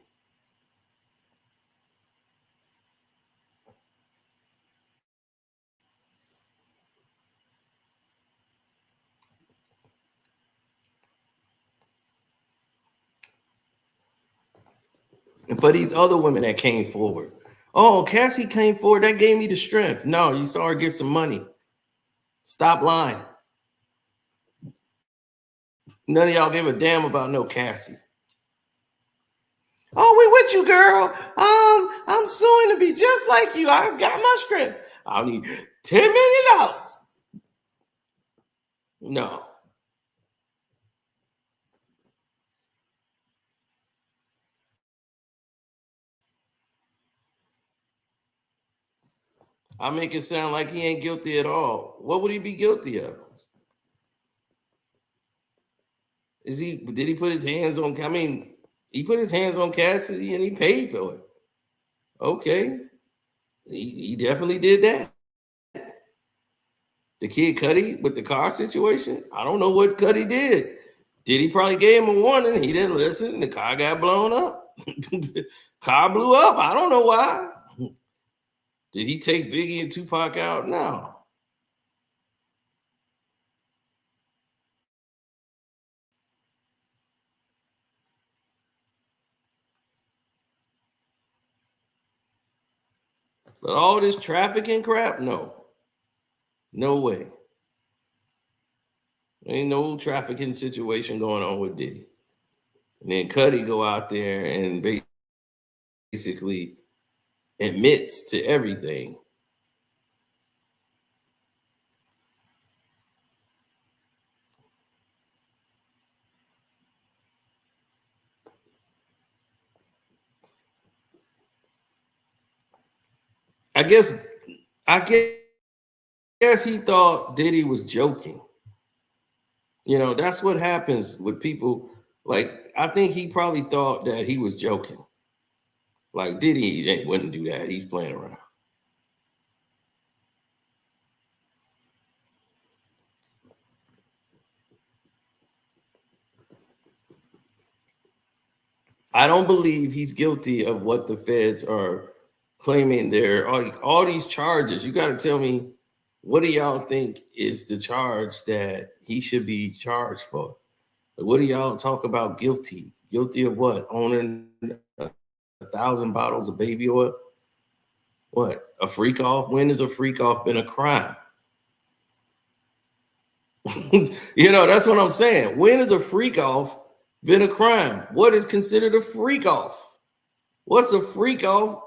And for these other women that came forward, oh, Cassie came forward, that gave me the strength. No, you saw her get some money. Stop lying. None of y'all give a damn about no Cassie. Oh, we with you, girl. I'm soon to be just like you. I got my strength. I'll need $10 million. No. I make it sound like he ain't guilty at all. What would he be guilty of? Did he put his hands on, I mean, he put his hands on Cassidy and he paid for it. Okay. He definitely did that. The kid Cudi with the car situation, I don't know what Cudi did. Diddy probably gave him a warning. He didn't listen. The car got blown up. Car blew up. I don't know why. Did he take Biggie and Tupac out? No. But all this trafficking crap, no. No way. Ain't no trafficking situation going on with Diddy. And then Cudi go out there and basically admits to everything. I guess he thought Diddy was joking. You know, that's what happens with people. Like, I think he probably thought that he was joking. Like, Diddy wouldn't do that. He's playing around. I don't believe he's guilty of what the feds are claiming there. All these charges. You got to tell me, what do y'all think is the charge that he should be charged for? What do y'all talk about guilty? Guilty of what? Owning 1,000 bottles of baby oil? What? A freak off? When has a freak off been a crime? You know, that's what I'm saying. When has a freak off been a crime? What is considered a freak off? What's a freak off?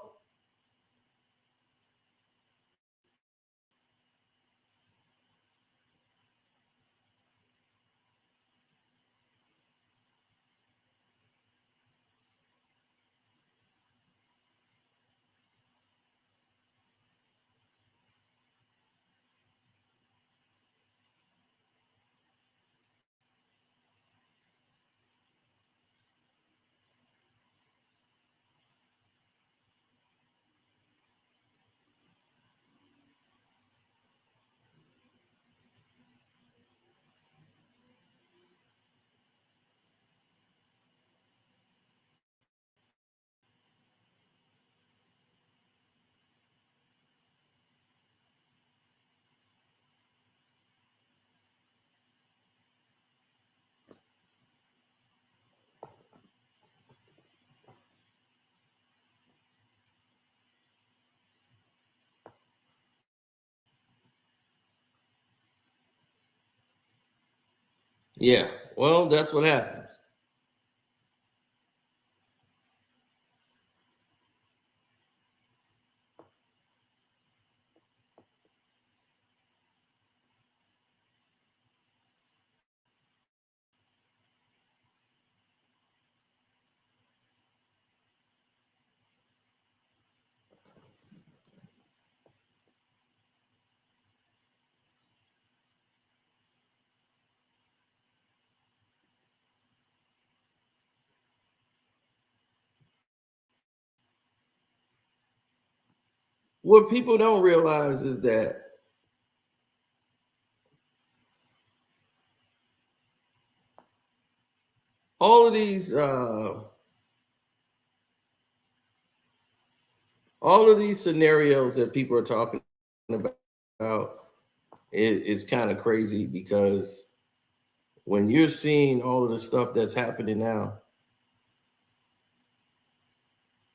Yeah, well, that's what happens. what people don't realize is that all of these scenarios that people are talking about is kind of crazy, because when you're seeing all of the stuff that's happening now,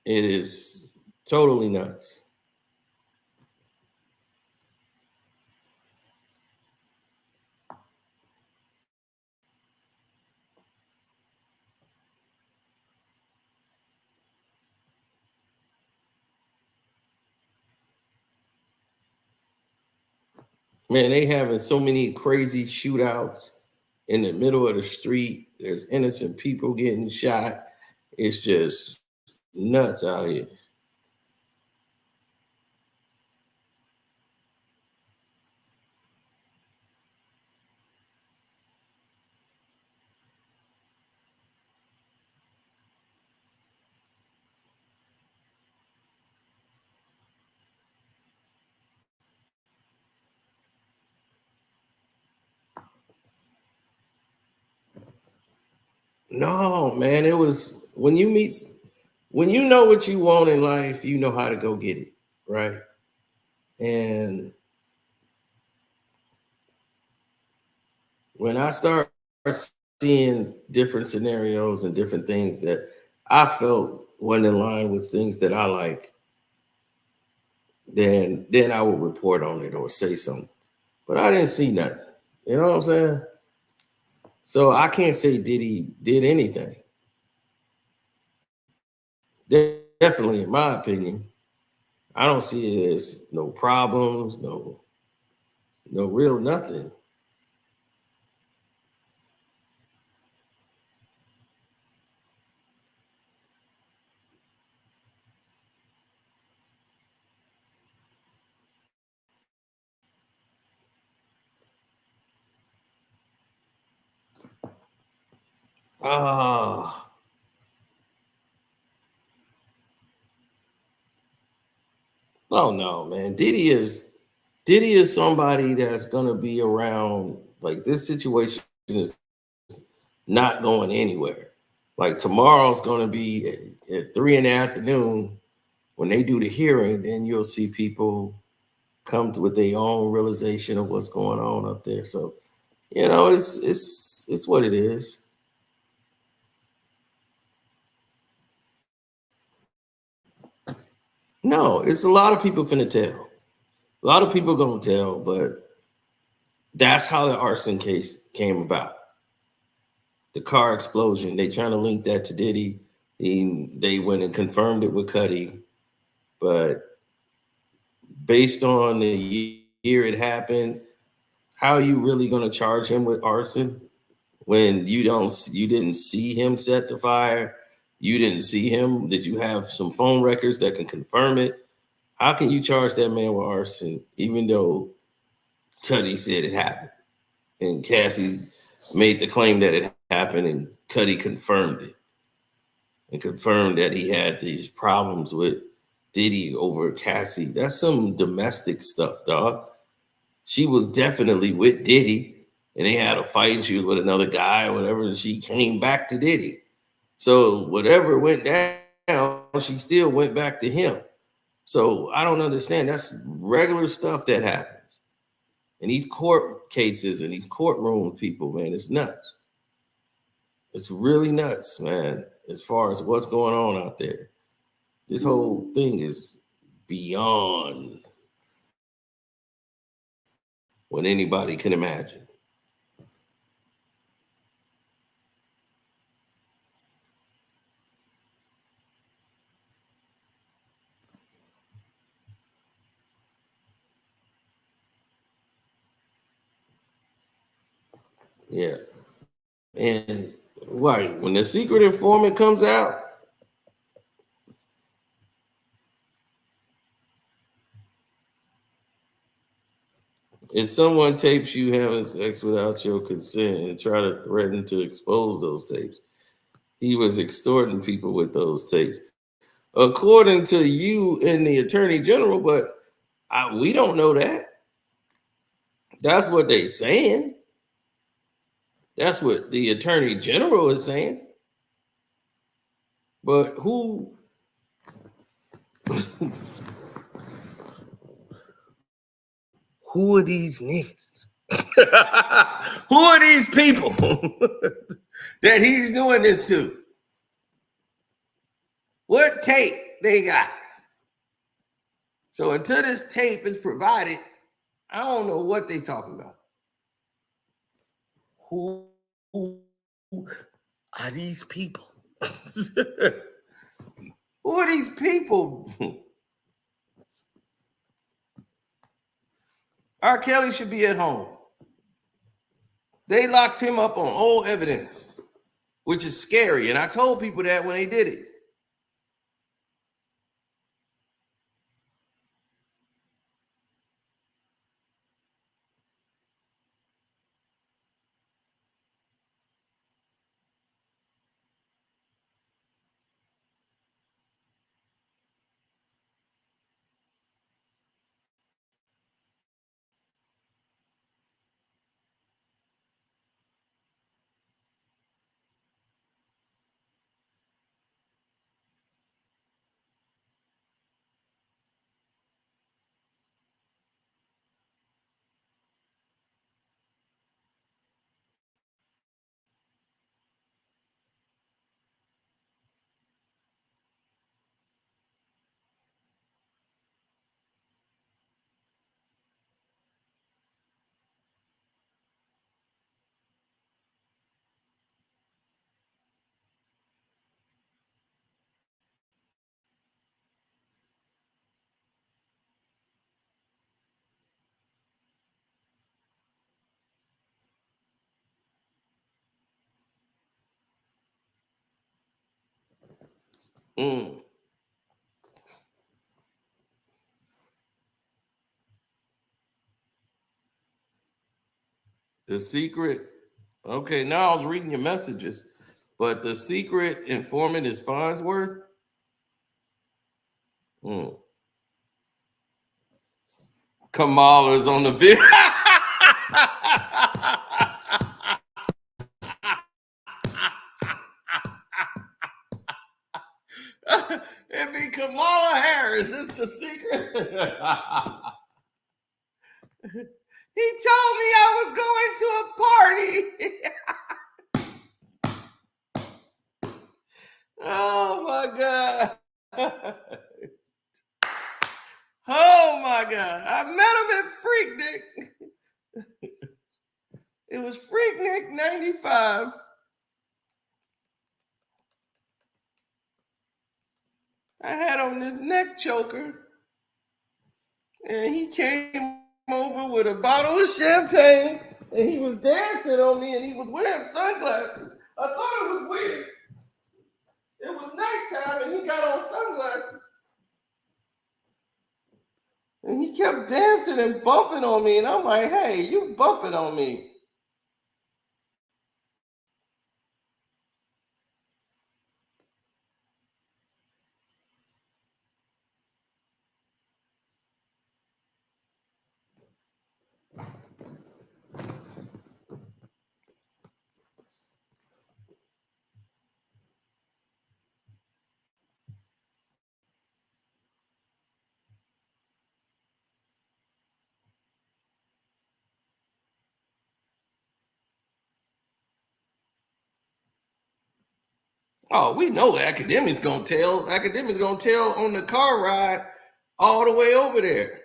it is totally nuts. Man, they having so many crazy shootouts in the middle of the street. There's innocent people getting shot. It's just nuts out here. No, man, it was when you know what you want in life, you know how to go get it, right? And when I start seeing different scenarios and different things that I felt went in line with things that I like, then I would report on it or say something. But I didn't see nothing. You know what I'm saying? So I can't say Diddy did anything. Definitely, in my opinion, I don't see it as no problems, no real nothing. Ah, oh no, man. Diddy is somebody that's gonna be around. Like, this situation is not going anywhere. Like, tomorrow's gonna be at 3 in the afternoon when they do the hearing. Then you'll see people come to with their own realization of what's going on up there. So, it's what it is. No, it's a lot of people finna tell. A lot of people gonna tell, but that's how the arson case came about. The car explosion. They trying to link that to Diddy. They went and confirmed it with Cudi, but based on the year it happened, how are you really gonna charge him with arson when you didn't see him set the fire? You didn't see him. Did you have some phone records that can confirm it? How can you charge that man with arson, even though Cudi said it happened and Cassie made the claim that it happened and Cudi confirmed it and confirmed that he had these problems with Diddy over Cassie? That's some domestic stuff, dog. She was definitely with Diddy and they had a fight and she was with another guy or whatever, and she came back to Diddy. So whatever went down, she still went back to him. So I don't understand. That's regular stuff that happens. And these court cases and these courtroom people, man, it's nuts. It's really nuts, man, as far as what's going on out there. This whole thing is beyond what anybody can imagine. Yeah. And right, when the secret informant comes out, if someone tapes you having sex without your consent and try to threaten to expose those tapes, he was extorting people with those tapes, according to you and the attorney general. But We don't know that. That's what they're saying. That's what the attorney general is saying. But who are these niggas? Who are these people that he's doing this to? What tape they got? So until this tape is provided, I don't know what they talking about. Who are these people? Who are these people? R. Kelly should be at home. They locked him up on old evidence, which is scary. And I told people that when they did it. Mm. The secret. Okay, now I was reading your messages, but the secret informant is Farnsworth. Mm. Kamala's on the video. It be Kamala Harris. It's the secret. He told me I was going to a party. Oh my God. Oh my God. I met him at Freaknik. It was Freaknik 95. I had on this neck choker. And he came over with a bottle of champagne. And he was dancing on me and he was wearing sunglasses. I thought it was weird. It was nighttime and he got on sunglasses. And he kept dancing and bumping on me. And I'm like, hey, you bumping on me. Oh, we know academics gonna tell. Academics gonna tell on the car ride all the way over there.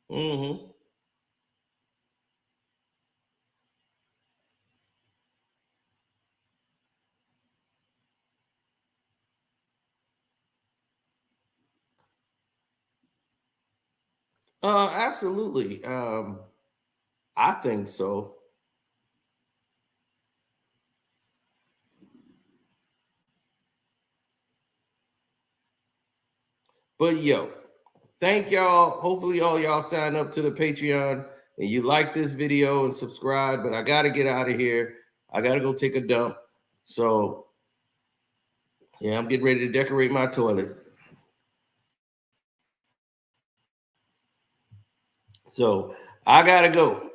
Mm-hmm. Absolutely. I think so. But yo, thank y'all. Hopefully, all y'all sign up to the Patreon and you like this video and subscribe. But I got to get out of here. I got to go take a dump. So, yeah, I'm getting ready to decorate my toilet. So, I got to go.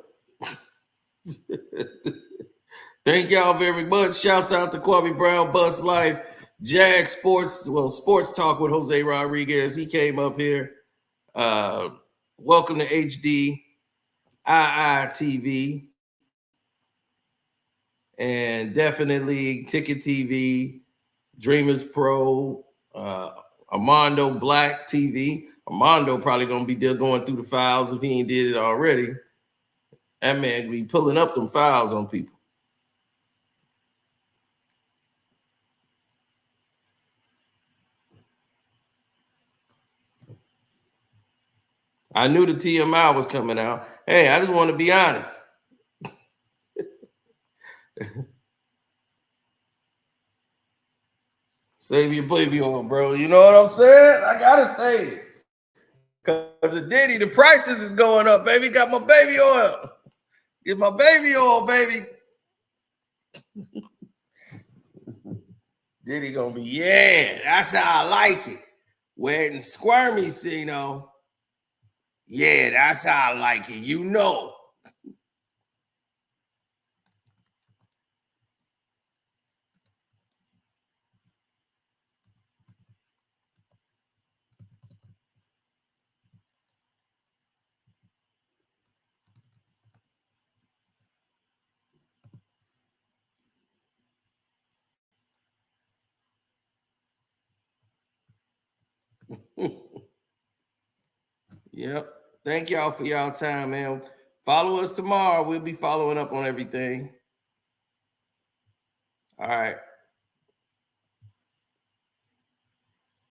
Thank y'all very much. Shouts out to Kwame Brown, Bus Life, Jag Sports, Sports Talk with Jose Rodriguez. He came up here. Welcome to HD, IITV, and definitely Ticket TV, Dreamers Pro, Armando Black TV. Armando probably gonna be going through the files if he ain't did it already. That man be pulling up them files on people. I knew the TMI was coming out. Hey, I just want to be honest. Save your baby oil, bro. You know what I'm saying? I gotta say it. Because of Diddy, the prices is going up, baby. Got my baby oil. Get my baby oil, baby. Diddy gonna be, yeah, that's how I like it. Wet and squirmy, you know. Yeah, that's how I like it. You know. Yep. Thank y'all for y'all time, man. Follow us tomorrow. We'll be following up on everything. All right.